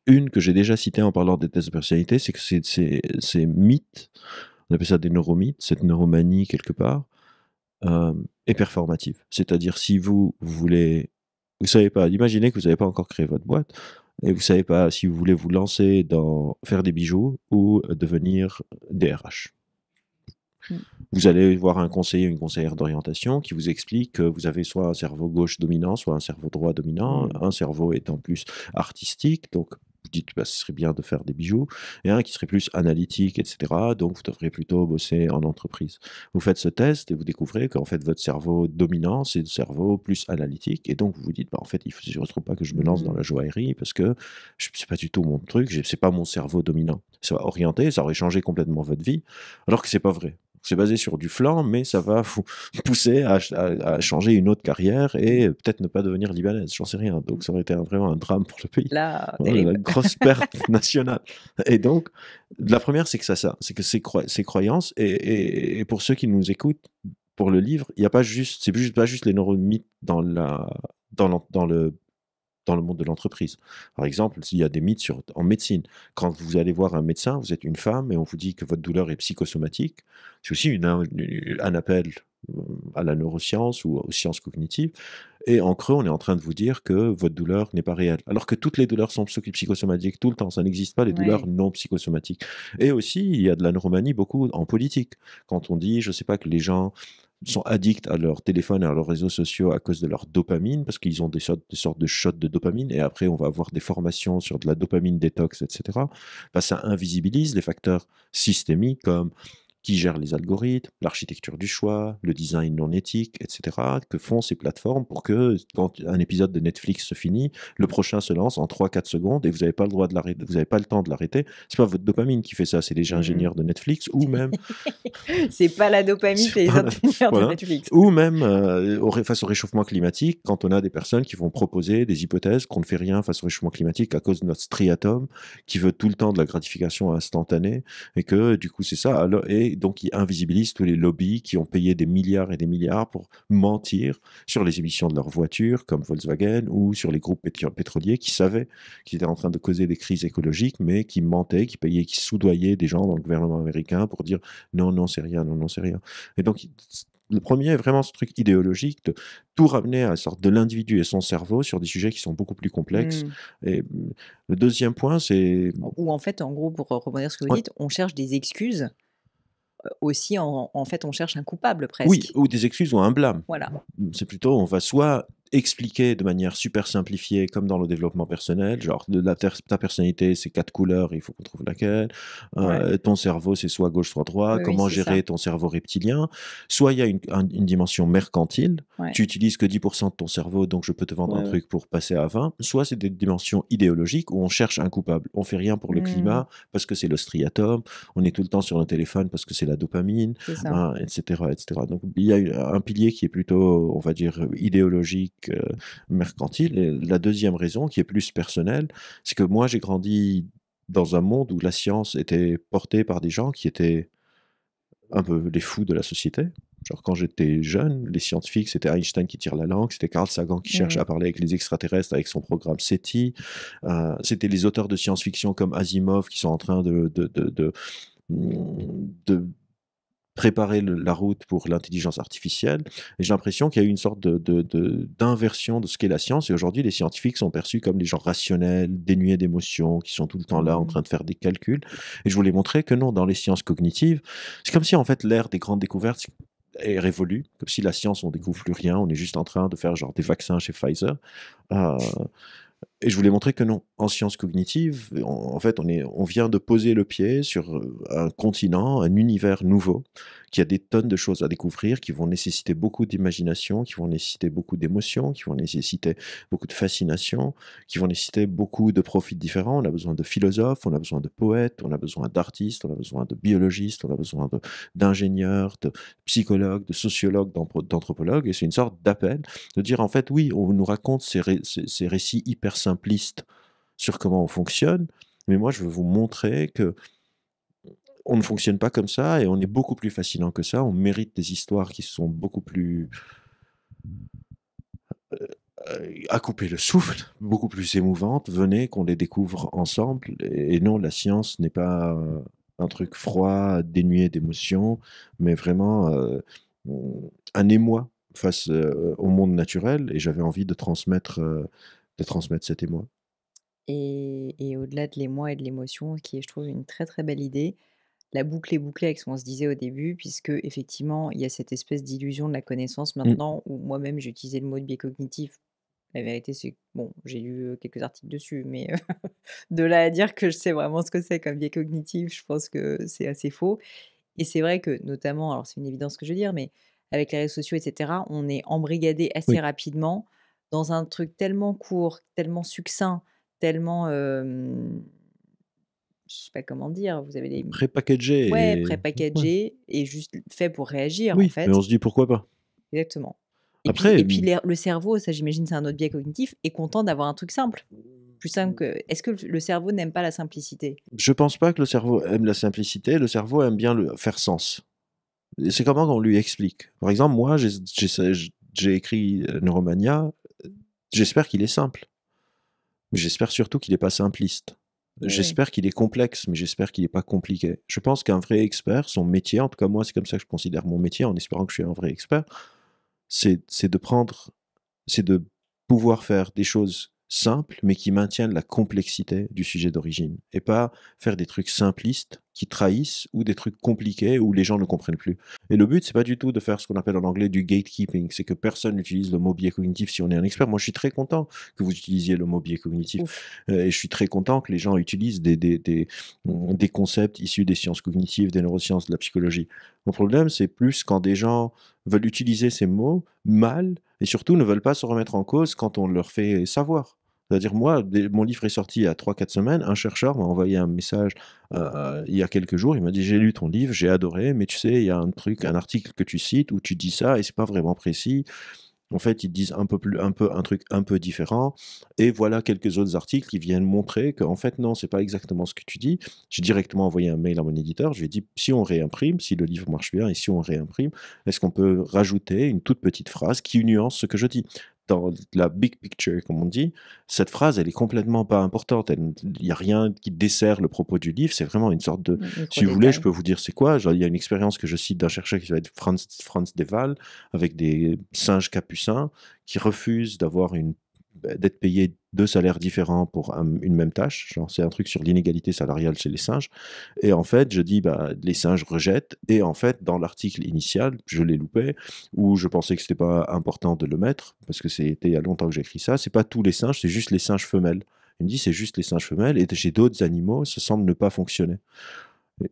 Une que j'ai déjà citée en parlant des tests de personnalité, c'est que ces mythes, on appelle ça des neuromythes, cette neuromanie quelque part, est performative. C'est-à-dire si vous voulez, vous savez pas, imaginez que vous n'avez pas encore créé votre boîte et vous savez pas si vous voulez vous lancer dans faire des bijoux ou devenir DRH. Mmh. Vous allez voir un conseiller, une conseillère d'orientation qui vous explique que vous avez soit un cerveau gauche dominant, soit un cerveau droit dominant, Mmh. un cerveau étant plus artistique, donc vous dites bah, ce serait bien de faire des bijoux, et un qui serait plus analytique, etc. Donc vous devriez plutôt bosser en entreprise. Vous faites ce test et vous découvrez qu'en fait votre cerveau dominant, c'est le cerveau plus analytique, et donc vous vous dites bah, en fait je ne trouve pas que je me lance dans Mmh. la joaillerie parce que c'est pas du tout mon truc, c'est pas mon cerveau dominant. Ça va orienter, ça aurait changé complètement votre vie, alors que c'est pas vrai. C'est basé sur du flan, mais ça va vous pousser à changer une autre carrière Mmh. et peut-être ne pas devenir libanaise, j'en sais rien. Donc ça aurait été vraiment un drame pour le pays. Là, Voilà, la terrible. grosse perte nationale. Et donc, la première, c'est que ça, c'est que ces croyances, et pour ceux qui nous écoutent, pour le livre, il y a pas juste, c'est juste, pas juste les neuromythes dans le monde de l'entreprise. Par exemple, il y a des mythes en médecine. Quand vous allez voir un médecin, vous êtes une femme et on vous dit que votre douleur est psychosomatique, c'est aussi un appel à la neuroscience ou aux sciences cognitives. Et en creux, on est en train de vous dire que votre douleur n'est pas réelle. Alors que toutes les douleurs sont psychosomatiques tout le temps. Ça n'existe pas les douleurs Ouais. non psychosomatiques. Et aussi, il y a de la neuromanie beaucoup en politique. Quand on dit, je ne sais pas, que les gens sont addicts à leur téléphone et à leurs réseaux sociaux à cause de leur dopamine, parce qu'ils ont des sortes de shots de dopamine, et après on va avoir des formations sur de la dopamine détox, etc. Bah, ça invisibilise les facteurs systémiques comme qui gère les algorithmes, l'architecture du choix, le design non éthique, etc., que font ces plateformes pour que quand un épisode de Netflix se finit, le prochain se lance en 3-4 secondes et vous n'avez pas le droit de l'arrêter, vous n'avez pas le temps de l'arrêter. C'est pas votre dopamine qui fait ça, c'est les Mmh. ingénieurs de Netflix ou même C'est pas la dopamine, c'est les voilà, ingénieurs de voilà. Netflix. Ou même face au réchauffement climatique, quand on a des personnes qui vont proposer des hypothèses qu'on ne fait rien face au réchauffement climatique à cause de notre striatum, qui veut tout le temps de la gratification instantanée, et que du coup c'est ça, et donc ils invisibilisent tous les lobbies qui ont payé des milliards et des milliards pour mentir sur les émissions de leurs voitures, comme Volkswagen, ou sur les groupes pétroliers qui savaient qu'ils étaient en train de causer des crises écologiques, mais qui mentaient, qui payaient, qui soudoyaient des gens dans le gouvernement américain pour dire non, non, c'est rien, non, non, c'est rien. Et donc, le premier est vraiment ce truc idéologique de tout ramener à la sorte de l'individu et son cerveau sur des sujets qui sont beaucoup plus complexes. Mmh. Et le deuxième point, c'est Ou en fait, en gros, pour rebondir sur ce que vous ouais, dites, on cherche des excuses, aussi en fait, on cherche un coupable oui, presque. ou des excuses ou un blâme. Voilà. C'est plutôt, on va soit expliquer de manière super simplifiée, comme dans le développement personnel, genre ta personnalité, c'est 4 couleurs, il faut qu'on trouve laquelle. Ouais. Ton cerveau, c'est soit gauche, soit droit. Oui, oui, Comment c'est ça. gérer ton cerveau reptilien? Soit il y a une dimension mercantile. Ouais. Tu utilises que 10% de ton cerveau, donc je peux te vendre un Ouais, ouais. truc pour passer à 20. Soit c'est des dimensions idéologiques où on cherche un coupable. On fait rien pour le Mmh. climat parce que c'est le striatum. On est tout le temps sur nos téléphones parce que c'est la dopamine, C'est ça. hein, etc., etc. Donc il y a un pilier qui est plutôt, on va dire, idéologique, mercantile. Et la deuxième raison, qui est plus personnelle, c'est que moi j'ai grandi dans un monde où la science était portée par des gens qui étaient un peu les fous de la société. Genre quand j'étais jeune, les scientifiques, c'était Einstein qui tire la langue, c'était Carl Sagan qui cherche Mmh. à parler avec les extraterrestres avec son programme SETI, c'était les auteurs de science-fiction comme Asimov qui sont en train de préparer la route pour l'intelligence artificielle. Et j'ai l'impression qu'il y a eu une sorte d'inversion de ce qu'est la science. Et aujourd'hui, les scientifiques sont perçus comme des gens rationnels, dénués d'émotions, qui sont tout le temps là en Mmh. train de faire des calculs. Et je voulais montrer que non, dans les sciences cognitives, c'est comme si en fait l'ère des grandes découvertes est révolue, comme si la science, on découvre plus rien, on est juste en train de faire genre des vaccins chez Pfizer. Euh, et je voulais montrer que non, en sciences cognitives, en fait, on vient de poser le pied sur un continent, un univers nouveau, qui a des tonnes de choses à découvrir, qui vont nécessiter beaucoup d'imagination, qui vont nécessiter beaucoup d'émotions, qui vont nécessiter beaucoup de fascination, qui vont nécessiter beaucoup de profils différents. On a besoin de philosophes, on a besoin de poètes, on a besoin d'artistes, on a besoin de biologistes, on a besoin d'ingénieurs, de psychologues, de sociologues, d'anthropologues, et c'est une sorte d'appel de dire en fait, oui, on nous raconte ces récits hyper simplistes sur comment on fonctionne, mais moi je veux vous montrer que on ne fonctionne pas comme ça et on est beaucoup plus fascinant que ça. On mérite des histoires qui sont beaucoup plus à couper le souffle, beaucoup plus émouvantes. Venez qu'on les découvre ensemble. Et non, la science n'est pas un truc froid, dénué d'émotions, mais vraiment un émoi face au monde naturel. Et j'avais envie de transmettre cet émoi. Et au-delà de l'émoi et de l'émotion, qui est, je trouve, une très, très belle idée, la boucle est bouclée avec ce qu'on se disait au début, puisque effectivement, il y a cette espèce d'illusion de la connaissance Mm. maintenant, où moi-même j'ai utilisé le mot de biais cognitif. La vérité, c'est que bon, j'ai lu quelques articles dessus, mais de là à dire que je sais vraiment ce que c'est comme biais cognitif, je pense que c'est assez faux. Et c'est vrai que notamment, alors c'est une évidence ce que je veux dire, mais avec les réseaux sociaux, etc., on est embrigadé assez Oui, rapidement dans un truc tellement court, tellement succinct, tellement, je sais pas comment dire, vous avez les ouais, prépackagé et... ouais. pré-packagé et juste fait pour réagir, en Oui, mais fait. on se dit pourquoi pas. Exactement. Après, Et puis le cerveau, ça j'imagine c'est un autre biais cognitif, est content d'avoir un truc simple. Plus simple que est-ce que le cerveau n'aime pas la simplicité? je pense pas que le cerveau aime la simplicité, le cerveau aime bien faire sens. Et c'est comment qu'on lui explique. Par exemple, moi, j'ai écrit Neuromania, j'espère qu'il est simple, mais j'espère surtout qu'il n'est pas simpliste. Oui, oui. J'espère qu'il est complexe, mais j'espère qu'il n'est pas compliqué. Je pense qu'un vrai expert, son métier, en tout cas moi, c'est comme ça que je considère mon métier, en espérant que je suis un vrai expert, c'est de prendre, c'est de pouvoir faire des choses simples, mais qui maintiennent la complexité du sujet d'origine, et pas faire des trucs simplistes qui trahissent ou des trucs compliqués où les gens ne comprennent plus. Et le but, c'est pas du tout de faire ce qu'on appelle en anglais du gatekeeping, c'est que personne n'utilise le mot biais cognitif si on est un expert. Moi, je suis très content que vous utilisiez le mot biais cognitif, Ouf. et je suis très content que les gens utilisent des concepts issus des sciences cognitives, des neurosciences, de la psychologie. Mon problème, c'est plus quand des gens veulent utiliser ces mots mal et surtout ne veulent pas se remettre en cause quand on leur fait savoir. C'est-à-dire, moi, mon livre est sorti il y a 3-4 semaines, un chercheur m'a envoyé un message il y a quelques jours, il m'a dit, j'ai lu ton livre, j'ai adoré, mais tu sais, il y a un truc, un article que tu cites où tu dis ça et c'est pas vraiment précis. En fait, ils disent un truc un peu différent. Et voilà quelques autres articles qui viennent montrer qu'en fait, non, c'est pas exactement ce que tu dis. J'ai directement envoyé un mail à mon éditeur. Je lui ai dit, si on réimprime, si le livre marche bien et si on réimprime, est-ce qu'on peut rajouter une toute petite phrase qui nuance ce que je dis? Dans la big picture, comme on dit, cette phrase, elle est complètement pas importante. Il n'y a rien qui dessert le propos du livre. C'est vraiment une sorte de, Micro si vous voulez, je détail. peux vous dire c'est quoi. Genre, il y a une expérience que je cite d'un chercheur qui s'appelle Franz Deval, avec des singes capucins qui refusent d'être payés 2 salaires différents pour une même tâche. Genre, c'est un truc sur l'inégalité salariale chez les singes. Et en fait, je dis, bah, les singes rejettent. Et en fait, dans l'article initial, je l'ai loupé, où je pensais que c'était pas important de le mettre, parce que c'était il y a longtemps que j'ai écrit ça. C'est pas tous les singes, c'est juste les singes femelles. Il me dit, c'est juste les singes femelles. Et chez d'autres animaux, ça semble ne pas fonctionner.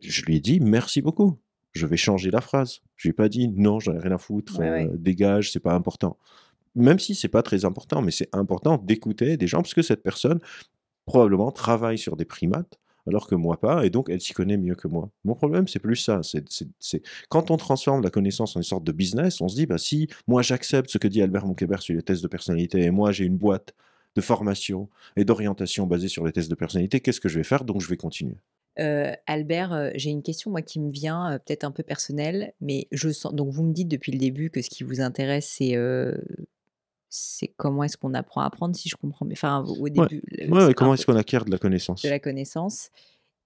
Je lui ai dit merci beaucoup. Je vais changer la phrase. Je lui ai pas dit non, j'en ai rien à foutre, Ouais, ouais. dégage, c'est pas important. Même si c'est pas très important, mais c'est important d'écouter des gens parce que cette personne probablement travaille sur des primates alors que moi pas, et donc elle s'y connaît mieux que moi. Mon problème, c'est plus ça. Quand on transforme la connaissance en une sorte de business, on se dit bah si moi j'accepte ce que dit Albert Moukébert sur les tests de personnalité et moi j'ai une boîte de formation et d'orientation basée sur les tests de personnalité, qu'est-ce que je vais faire? Donc je vais continuer. Albert, j'ai une question moi qui me vient, peut-être un peu personnelle, mais je sens donc vous me dites depuis le début que ce qui vous intéresse c'est comment est-ce qu'on apprend à apprendre si je comprends bien? Enfin au Ouais, début, ouais, ouais, c'est pas comment est-ce qu'on impossible acquiert de la de connaissance? la connaissance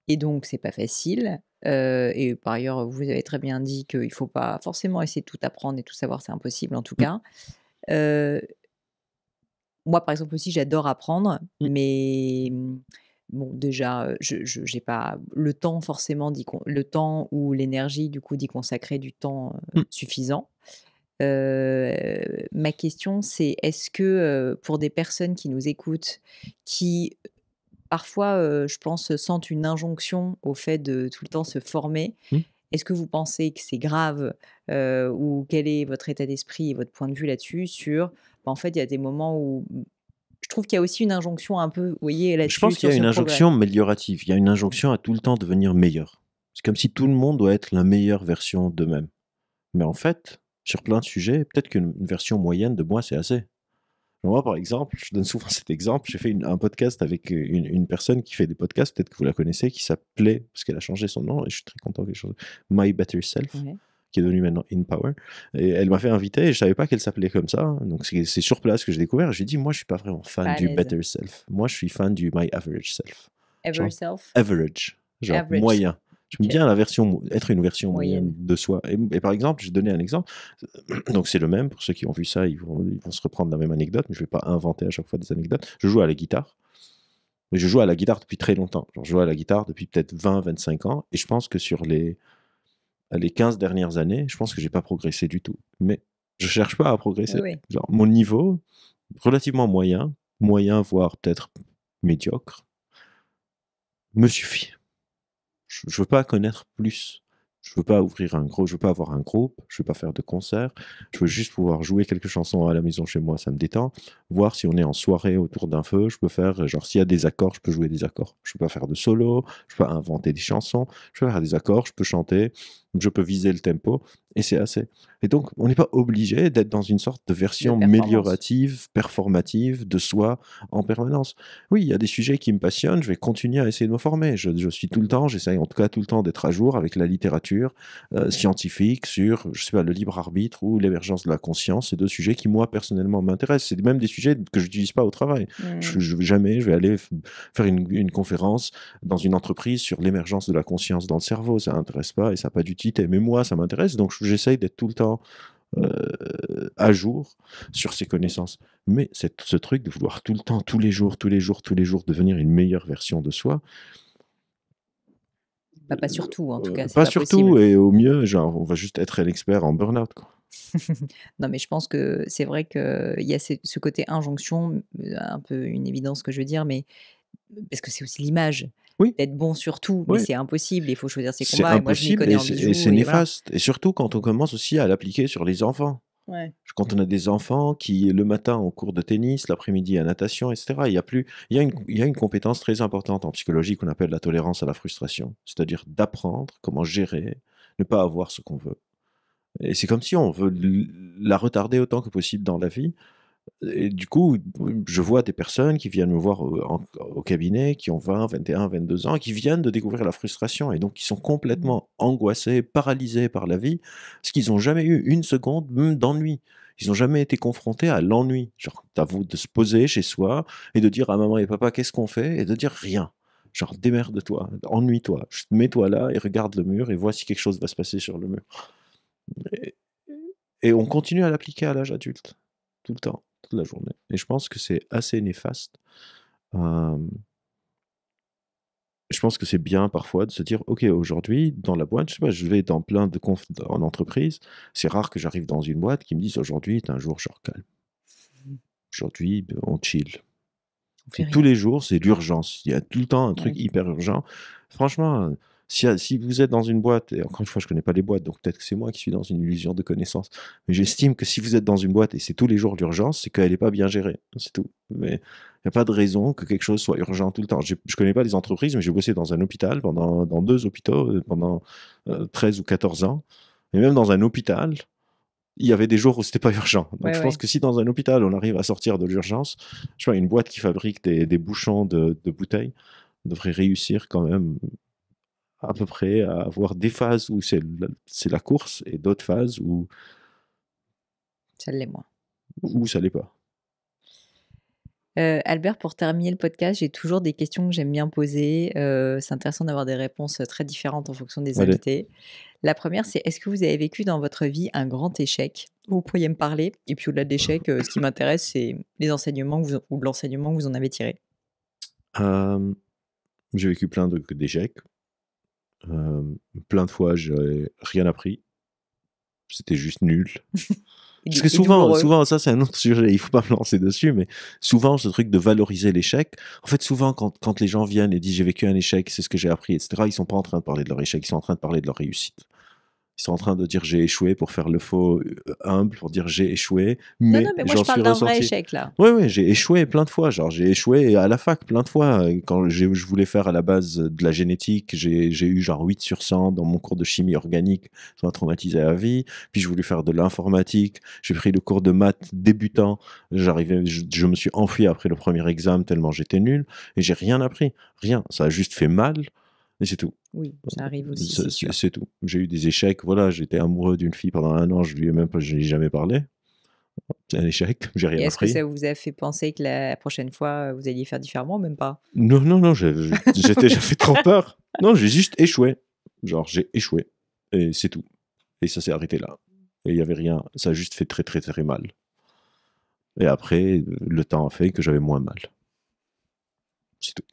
et donc c'est pas facile, et par ailleurs, vous avez très bien dit qu'il faut pas forcément essayer de tout apprendre et tout savoir, c'est impossible en tout Mmh, cas. Heu, Moi par exemple aussi j'adore apprendre, mmh, mais bon déjà, je j'ai pas le temps forcément le temps ou l'énergie du coup d'y consacrer du temps, mmh. suffisant. Ma question c'est est-ce que, pour des personnes qui nous écoutent, qui parfois, je pense, sentent une injonction au fait de tout le temps se former, Mmh. est-ce que vous pensez que c'est grave? Ou quel est votre état d'esprit et votre point de vue là-dessus sur, en fait, il y a des moments où je trouve qu'il y a aussi une injonction un peu, vous voyez, Je là-dessus, pense qu'il sur y a ce une progrès. injonction améliorative. Il y a une injonction à tout le temps devenir meilleur. C'est comme si tout le monde doit être la meilleure version d'eux-mêmes. Mais en fait, sur plein de sujets, peut-être qu'une version moyenne de moi, c'est assez. Moi, par exemple, je donne souvent cet exemple, j'ai fait un podcast avec une personne qui fait des podcasts, peut-être que vous la connaissez, qui s'appelait, parce qu'elle a changé son nom, et je suis très content qu'elle change, My Better Self, Ouais. qui est devenue maintenant In Power. Et elle m'a fait inviter, et je savais pas qu'elle s'appelait comme ça. Donc c'est sur place que j'ai découvert. J'ai dit, moi, je suis pas vraiment fan Pas à du l'aise. Better Self. Moi, je suis fan du My Average Self. Ever Genre, self? average, genre Average self. moyen. J'aime OK. bien être une version moyenne Moyenne. de soi. Et par exemple, je donnais un exemple. Donc c'est le même, pour ceux qui ont vu ça, ils vont se reprendre la même anecdote, mais je vais pas inventer à chaque fois des anecdotes. Je joue à la guitare, mais je joue à la guitare depuis très longtemps. Genre, je joue à la guitare depuis peut-être 20-25 ans, et je pense que sur les 15 dernières années, je pense que j'ai pas progressé du tout. Mais je cherche pas à Oui, progresser. oui. Genre, mon niveau, relativement moyen, moyen voire peut-être médiocre, me suffit. Je veux pas connaître plus. Je veux pas je veux pas avoir un groupe, je veux pas faire de concert. Je veux juste pouvoir jouer quelques chansons à la maison chez moi, ça me détend. Voir si on est en soirée autour d'un feu, je peux faire, genre s'il y a des accords, je peux jouer des accords. Je peux pas faire de solo, je peux pas inventer des chansons, je peux faire des accords, je peux chanter, je peux viser le tempo, et c'est assez. Et donc, on n'est pas obligé d'être dans une sorte de De version performance. améliorative, performative de soi en permanence. Oui, il y a des sujets qui me passionnent, je vais continuer à essayer de me former. Je suis tout le temps, j'essaye en tout cas tout le temps d'être à jour avec la littérature scientifique sur, je sais pas, le libre arbitre ou l'émergence de la conscience. C'est deux sujets qui, moi, personnellement, m'intéressent. C'est même des sujets que je n'utilise pas au travail. Mmh. Je vais aller faire une conférence dans une entreprise sur l'émergence de la conscience dans le cerveau. Ça m'intéresse pas et ça n'a pas d'utilité. Mais moi, ça m'intéresse, donc j'essaye d'être tout le temps à jour sur ses connaissances. Mais ce truc de vouloir tout le temps, tous les jours, tous les jours, tous les jours devenir une meilleure version de soi, Bah, pas sur tout en tout cas, c'est pas pas surtout, possible. et au mieux, genre, on va juste être un expert en burn-out, quoi. Non, mais je pense que c'est vrai qu'il y a ce côté injonction, un peu une évidence que je veux dire, mais parce que c'est aussi l'image Oui, d'être bon sur tout, mais oui, c'est impossible, il faut choisir ses c'est combats et moi je m'y impossible, connais en et bijoux c'est et voilà. néfaste, et surtout quand on commence aussi à l'appliquer sur les enfants. Ouais. Quand on a des enfants qui, le matin, ont cours de tennis, l'après-midi à natation, et cetera, il y a une compétence très importante en psychologie qu'on appelle la tolérance à la frustration. C'est-à-dire d'apprendre comment gérer, ne pas avoir ce qu'on veut. Et c'est comme si on veut la retarder autant que possible dans la vie. Et du coup, je vois des personnes qui viennent me voir au cabinet, qui ont 20, 21, 22 ans, qui viennent de découvrir la frustration, et donc qui sont Mmh. complètement angoissés, paralysés par la vie, parce qu'ils n'ont jamais eu une seconde même d'ennui. Ils n'ont jamais été confrontés à l'ennui. Genre, t'avoues de se poser chez soi et de dire à maman et papa qu'est-ce qu'on fait, et de dire rien. Genre, démerde-toi, ennuie-toi, mets-toi là et regarde le mur et vois si quelque chose va se passer sur le mur. Et, et on continue à l'appliquer à l'âge adulte, tout le temps, toute la journée. Et je pense que c'est assez néfaste. Euh, je pense que c'est bien parfois de se dire, ok, aujourd'hui, dans la boîte, je sais pas, je vais dans plein de confs en entreprise. C'est rare que j'arrive dans une boîte qui me dise, aujourd'hui est un jour genre calme. Mmh. Aujourd'hui, on chill. On fait Et tous rien. les jours, c'est l'urgence. Il y a tout le temps un truc Ouais. hyper urgent. Franchement, si vous êtes dans une boîte, et encore une fois, je connais pas les boîtes, donc peut-être que c'est moi qui suis dans une illusion de connaissance, mais j'estime que si vous êtes dans une boîte et c'est tous les jours l'urgence, c'est qu'elle n'est pas bien gérée. C'est tout. Mais il n'y a pas de raison que quelque chose soit urgent tout le temps. Je connais pas les entreprises, mais j'ai bossé dans un hôpital, dans deux hôpitaux, pendant 13 ou 14 ans. Et même dans un hôpital, il y avait des jours où c'était pas urgent. Donc Ouais, je pense ouais. que si dans un hôpital on arrive à sortir de l'urgence, je sais pas, une boîte qui fabrique des bouchons de bouteilles devrait réussir quand même à peu près à avoir des phases où c'est la course et d'autres phases Ça l'est moins. où ça l'est pas. Albert, pour terminer le podcast, j'ai toujours des questions que j'aime bien poser. C'est intéressant d'avoir des réponses très différentes en fonction des Allez. invités. La première, c'est est-ce que vous avez vécu dans votre vie un grand échec? Vous pourriez me parler. Et puis au-delà de l'échec, ce qui m'intéresse, c'est les enseignements ou l'enseignement que vous en avez tiré. J'ai vécu plein d'échecs. Plein de fois, j'ai rien appris. C'était juste nul. Parce que Et douloureux. souvent, ça c'est un autre sujet, il faut pas me lancer dessus, mais souvent ce truc de valoriser l'échec, en fait souvent quand les gens viennent et disent j'ai vécu un échec, c'est ce que j'ai appris, etc., ils sont pas en train de parler de leur échec, ils sont en train de parler de leur réussite. Ils sont en train de dire j'ai échoué pour faire le faux humble, pour dire j'ai échoué, Non, mais non, mais moi je j'en suis parle d'un vrai ressorti. échec là. Oui, j'ai échoué plein de fois. Genre, j'ai échoué à la fac plein de fois. Quand je voulais faire à la base de la génétique, j'ai eu genre 8 sur 100 dans mon cours de chimie organique. Ça m'a traumatisé à vie. Puis je voulais faire de l'informatique. J'ai pris le cours de maths débutant. Je me suis enfui après le premier examen tellement j'étais nul. Et j'ai rien appris. Rien. Ça a juste fait mal. Et c'est tout. Oui, ça arrive aussi, c'est sûr. C'est tout. J'ai eu des échecs. Voilà, j'étais amoureux d'une fille pendant 1 an. Je lui ai jamais parlé. C'est un échec. J'ai Et rien est-ce que appris. ça vous a fait penser que la prochaine fois, vous alliez faire différemment ou même pas? Non, j'étais déjà fait trop peur. Non, j'ai juste échoué. Genre, j'ai échoué. Et c'est tout. Et ça s'est arrêté là. Et il y avait rien. Ça a juste fait très, très, très mal. Et après, le temps a fait que j'avais moins mal. C'est tout.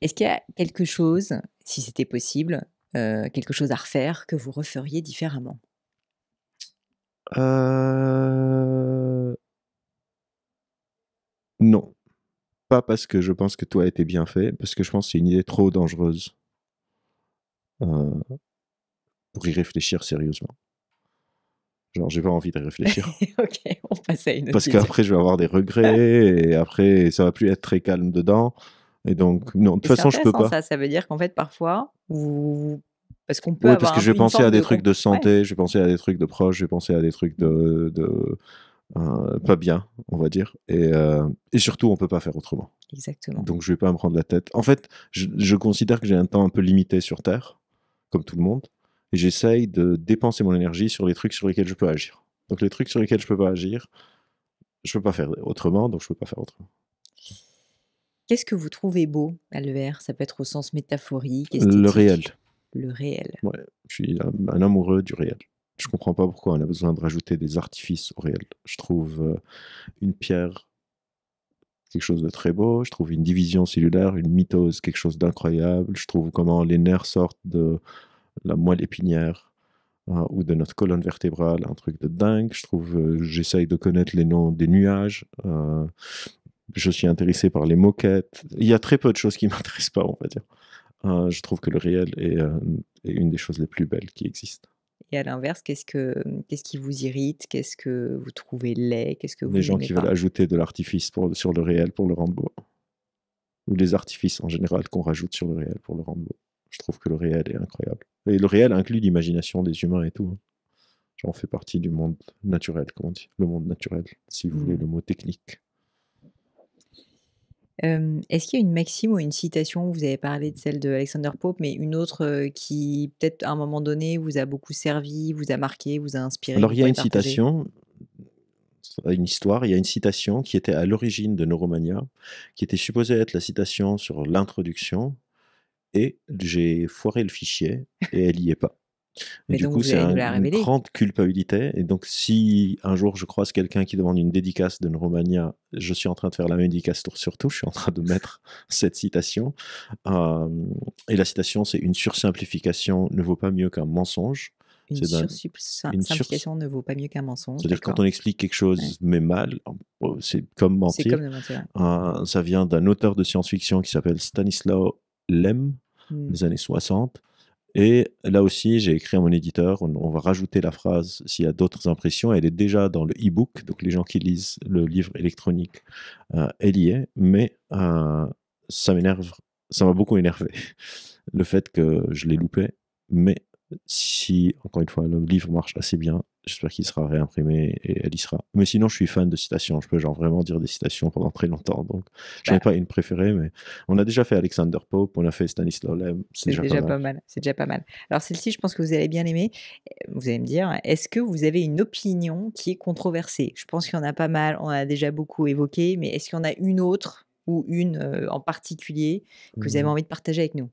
Est-ce qu'il y a quelque chose, si c'était possible, quelque chose à refaire que vous referiez différemment? Non. Pas parce que je pense que tout a été bien fait, parce que je pense que c'est une idée trop dangereuse euh, pour y réfléchir sérieusement. Genre, j'ai pas envie de réfléchir. Ok, on passe à une autre Parce question. qu'après, je vais avoir des regrets, et après, ça va plus être très calme dedans. Et donc, non, de toute Et c'est façon, je peux intéressant pas. ça veut dire qu'en fait parfois, parce qu'on peut Oui, parce avoir que un je peu vais une penser à forme des de trucs de ouais, santé, je vais penser à des trucs de proches, je vais penser à des trucs pas bien, on va dire. Et surtout, on peut pas faire autrement. exactement. Donc, je vais pas me prendre la tête. En fait, je considère que j'ai un temps un peu limité sur Terre, comme tout le monde, et j'essaye de dépenser mon énergie sur les trucs sur lesquels je peux agir. Donc, les trucs sur lesquels je peux pas agir, je peux pas faire autrement, donc je peux pas faire autrement. Qu'est-ce que vous trouvez beau, Albert? Ça peut être au sens métaphorique, Le réel. esthétique, le réel. Ouais, je suis un amoureux du réel. Je comprends pas pourquoi on a besoin de rajouter des artifices au réel. Je trouve une pierre quelque chose de très beau. Je trouve une division cellulaire, une mitose, quelque chose d'incroyable. Je trouve comment les nerfs sortent de la moelle épinière ou de notre colonne vertébrale, un truc de dingue. Je trouve, j'essaye de connaître les noms des nuages. Je suis intéressé par les moquettes. Il y a très peu de choses qui m'intéressent pas, on va dire. Je trouve que le réel est une des choses les plus belles qui existent. Et à l'inverse, qu'est-ce qui vous irrite? Qu'est-ce que vous trouvez laid? Qu'est-ce que Les vous gens n'aimez qui veulent pas? ajouter de l'artifice sur le réel pour le rendre beau. Ou les artifices en général qu'on rajoute sur le réel pour le rendre beau. Je trouve que le réel est incroyable. Et le réel inclut l'imagination des humains et tout. J'en fais partie du monde naturel, comme on dit. Le monde naturel, si vous voulez le mot technique. Est-ce qu'il y a une maxime ou une citation? Vous avez parlé de celle de Alexander Pope, mais une autre, qui peut-être à un moment donné vous a beaucoup servi, vous a marqué, vous a inspiré, que Alors vous il y a pourriez une partager? citation, une histoire, il y a une citation qui était à l'origine de Neuromania, qui était supposée être la citation sur l'introduction, et j'ai foiré le fichier, et elle y est pas. Et Mais du donc coup, vous c'est allez nous la une révéler? grande culpabilité. Et donc, si un jour je croise quelqu'un qui demande une dédicace de Neuromania, je suis en train de faire la même dédicace tour sur tout. Je suis en train de mettre cette citation. Et la citation, c'est une sursimplification ne vaut pas mieux qu'un mensonge. Une C'est une simplification ne vaut pas mieux qu'un mensonge, C'est-à-dire quand d'accord. on explique quelque Ouais. chose mais mal, c'est comme C'est mentir. comme de mentir, ouais. Ça vient d'un auteur de science-fiction qui s'appelle Stanislaw Lem, Mmh. des années 60. Et là aussi, j'ai écrit à mon éditeur, on va rajouter la phrase s'il y a d'autres impressions. Elle est déjà dans le e-book, donc les gens qui lisent le livre électronique, elle y est, mais ça m'énerve, ça m'a beaucoup énervé, le fait que je l'ai loupé. Mais si, encore une fois, le livre marche assez bien, J'espère qu'il sera réimprimé et elle y sera. Mais sinon, je suis fan de citations. Je peux genre vraiment dire des citations pendant très longtemps. Donc, j'en ai Bah, pas une préférée, mais on a déjà fait Alexander Pope, on a fait Stanisław Lem, c'est c'est déjà pas déjà mal. pas mal, c'est déjà pas mal. Alors celle-ci, je pense que vous allez bien l'aimer. Vous allez me dire, est-ce que vous avez une opinion qui est controversée? Je pense qu'il y en a pas mal, on en a déjà beaucoup évoqué, mais est-ce qu'il y en a une autre ou une, en particulier que vous avez Mmh. envie de partager avec nous?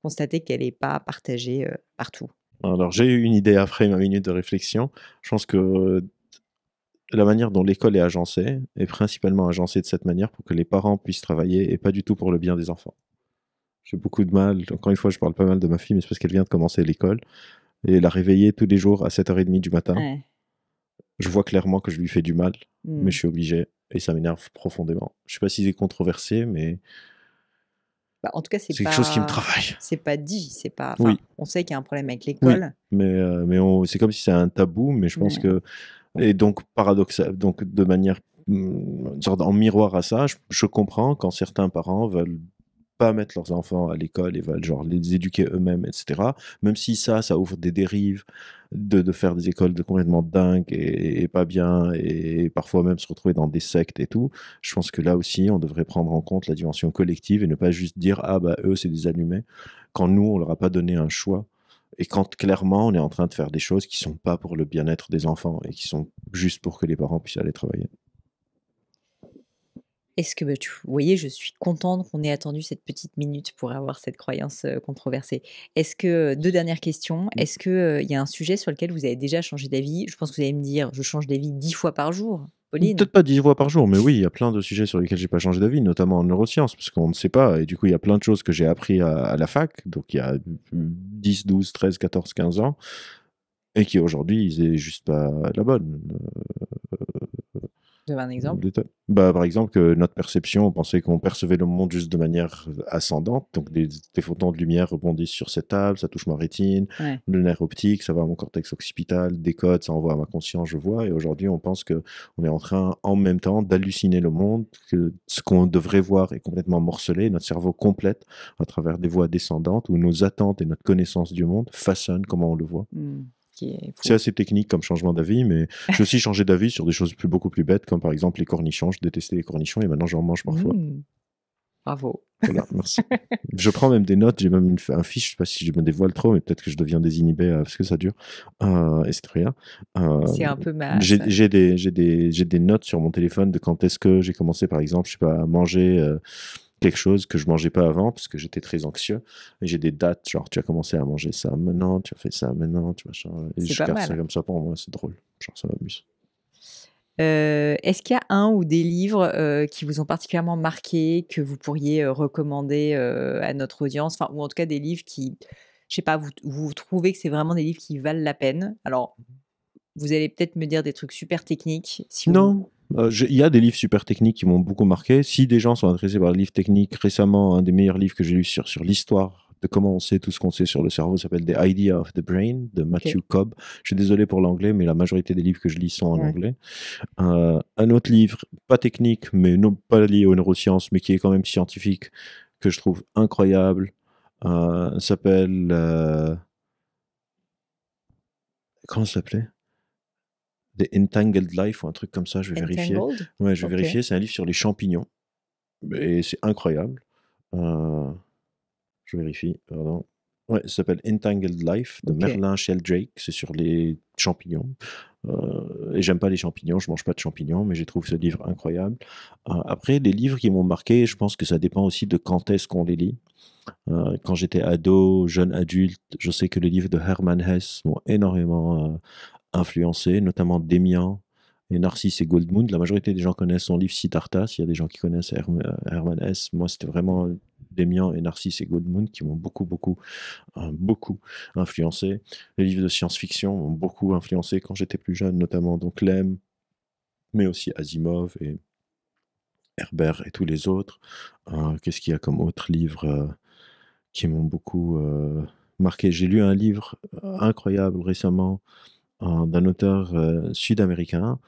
Constatez qu'elle est pas partagée, partout. Alors, j'ai eu une idée après ma minute de réflexion. Je pense que la manière dont l'école est agencée est principalement agencée de cette manière pour que les parents puissent travailler et pas du tout pour le bien des enfants. J'ai beaucoup de mal, encore une fois, je parle pas mal de ma fille, mais c'est parce qu'elle vient de commencer l'école et la réveiller tous les jours à 7h30 du matin. Ouais. Je vois clairement que je lui fais du mal, mais Mmh. je suis obligé et ça m'énerve profondément. Je sais pas si c'est controversé, mais Bah, en tout cas, c'est quelque chose qui me travaille. c'est pas dit, c'est pas enfin, Oui, on sait qu'il y a un problème avec oui, l'école. mais c'est comme si c'est un tabou, mais je pense Ouais. que et donc paradoxal donc de manière, une sorte en miroir à ça, je comprends quand certains parents veulent pas mettre leurs enfants à l'école et veulent genre les éduquer eux-mêmes, et cetera. Même si ça ouvre des dérives de faire des écoles de complètement dingues et pas bien et parfois même se retrouver dans des sectes et tout. Je pense que là aussi, on devrait prendre en compte la dimension collective et ne pas juste dire: «Ah bah, eux, c'est des allumés», quand nous, on leur a pas donné un choix et quand clairement, on est en train de faire des choses qui sont pas pour le bien-être des enfants et qui sont juste pour que les parents puissent aller travailler. Est-ce que, bah, tu vous voyez, je suis contente qu'on ait attendu cette petite minute pour avoir cette croyance, controversée. Est-ce que 2 dernières questions. Mmh. Est-ce que, il y a un sujet sur lequel vous avez déjà changé d'avis? Je pense que vous allez me dire: «Je change d'avis 10 fois par jour», Pauline? Peut-être pas 10 fois par jour, mais oui, il y a plein de sujets sur lesquels j'ai pas changé d'avis, notamment en neurosciences, parce qu'on ne sait pas. Et du coup, il y a plein de choses que j'ai appris à la fac, donc il y a 10, 12, 13, 14, 15 ans, et qui aujourd'hui, ils est juste pas la bonne. Vous avez un exemple? Détail. Bah, par exemple, que notre perception, on pensait qu'on percevait le monde juste de manière ascendante. Donc, des photons de lumière rebondissent sur cette table, ça touche ma rétine, Ouais. le nerf optique, ça va à mon cortex occipital, décode, ça envoie à ma conscience, je vois. Et aujourd'hui, on pense que on est en train, en même temps, d'halluciner le monde, que ce qu'on devrait voir est complètement morcelé. Notre cerveau complète à travers des voies descendantes où nos attentes et notre connaissance du monde façonnent comment on le voit. Mmh. Qui est C'est faux. assez technique comme changement d'avis, mais j'ai aussi changé d'avis sur des choses beaucoup plus bêtes, comme par exemple les cornichons. Je détestais les cornichons et maintenant j'en mange parfois. Mmh. Bravo. Voilà, merci. Je prends même des notes, j'ai même un fiche, je sais pas si je me dévoile trop, mais peut-être que je deviens désinhibé parce que ça dure. Et c'est très bien. Euh, C'est un peu ma ça j'ai des notes sur mon téléphone de quand est-ce que j'ai commencé, par exemple, je sais pas, à manger quelque chose que je mangeais pas avant parce que j'étais très anxieux. Et j'ai des dates, genre tu as commencé à manger ça maintenant, tu as fait ça maintenant, tu machin. Et c'est je pas garde ça mal. comme ça pour moi, c'est drôle. Genre ça m'amuse. Est-ce qu'il y a un ou des livres, qui vous ont particulièrement marqué, que vous pourriez, recommander, à notre audience? Enfin, ou en tout cas des livres qui, je sais pas, vous trouvez que c'est vraiment des livres qui valent la peine? Alors, vous allez peut-être me dire des trucs super techniques si vous Non, il y a des livres super techniques qui m'ont beaucoup marqué. Si des gens sont intéressés par les livres techniques, récemment, un des meilleurs livres que j'ai lu sur l'histoire de comment on sait tout ce qu'on sait sur le cerveau s'appelle The Idea of the Brain de OK. Matthew Cobb. Je suis désolé pour l'anglais, mais la majorité des livres que je lis sont en Ouais. anglais. Un autre livre, pas technique, mais non, pas lié aux neurosciences, mais qui est quand même scientifique, que je trouve incroyable, s'appelle... comment ça s'appelait? The Entangled Life ou un truc comme ça, je vais vérifier. Entangled? Ouais, je vais OK. vérifier. C'est un livre sur les champignons et c'est incroyable. Heu, je vérifie, pardon. Ouais, ça s'appelle Entangled Life de OK. Merlin Sheldrake. C'est sur les champignons. Et j'aime pas les champignons, je mange pas de champignons, mais j'ai trouvé ce livre incroyable. Après, les livres qui m'ont marqué, je pense que ça dépend aussi de quand est-ce qu'on les lit. Quand j'étais ado, jeune adulte, je sais que les livres de Hermann Hesse m'ont énormément, influencé, notamment Démian et Narcisse et Goldmund. La majorité des gens connaissent son livre Siddhartha. S'il y a des gens qui connaissent Hermann Hesse, moi, c'était vraiment Démian et Narcisse et Goldmund qui m'ont beaucoup influencé. Les livres de science-fiction m'ont beaucoup influencé quand j'étais plus jeune, notamment donc Lem, mais aussi Asimov et Herbert et tous les autres. Qu'est-ce qu'il y a comme autres livres qui m'ont beaucoup marqué? J'ai lu un livre incroyable récemment d'un auteur sud-américain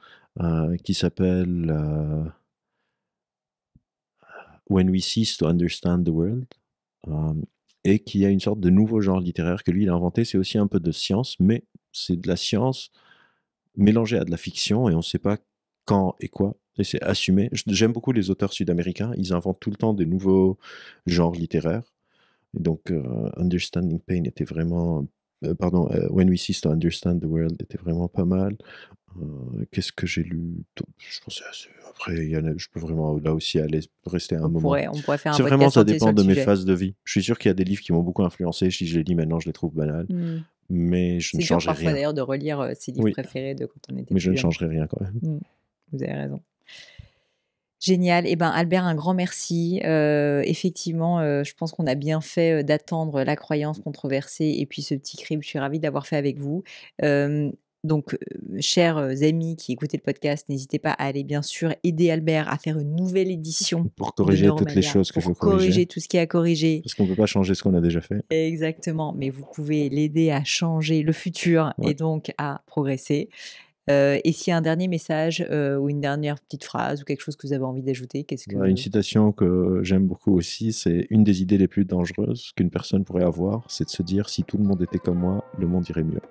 qui s'appelle When We Cease to Understand the World. Euh, et qui a une sorte de nouveau genre littéraire que lui, il a inventé. C'est aussi un peu de science, mais c'est de la science mélangée à de la fiction et on ne sait pas quand et quoi. Et c'est assumé. J'aime beaucoup les auteurs sud-américains. Ils inventent tout le temps des nouveaux genres littéraires. Et donc, Understanding Pain était vraiment... When We Cease to Understand the World était vraiment pas mal. Qu'est-ce que j'ai lu? Je pensais après, je peux vraiment là aussi aller rester un moment. On pourrait faire un C'est vraiment, podcast ça entier sur dépend le de mes sujet. phases de vie. Je suis sûr qu'il y a des livres qui m'ont beaucoup influencé. Si je les lis maintenant, je les trouve banals. Mais je ne C'est dur changerai parfois rien. d'ailleurs de relire ses livres Oui, préférés de quand on était mais plus je ne jeune. changerai rien quand même. Vous avez raison. Génial. Eh ben, Albert, un grand merci. Effectivement, je pense qu'on a bien fait d'attendre la croyance controversée et puis ce petit crime. Je suis ravie d'avoir fait avec vous. Donc, chers amis qui écoutez le podcast, n'hésitez pas à aller bien sûr aider Albert à faire une nouvelle édition Pour de corriger toutes les Neuromanía, choses que je veux pour corriger corriger. tout ce qui est à corriger. Parce qu'on ne peut pas changer ce qu'on a déjà fait. Exactement, mais vous pouvez l'aider à changer le futur Ouais. et donc à progresser. Et s'il y a un dernier message ou une dernière petite phrase ou quelque chose que vous avez envie d'ajouter, qu'est-ce que... Une citation que j'aime beaucoup aussi, c'est une des idées les plus dangereuses qu'une personne pourrait avoir, c'est de se dire si tout le monde était comme moi, le monde irait mieux.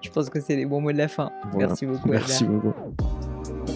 Je pense que c'est les bons mots de la fin. Voilà. Merci beaucoup, Merci Albert. beaucoup.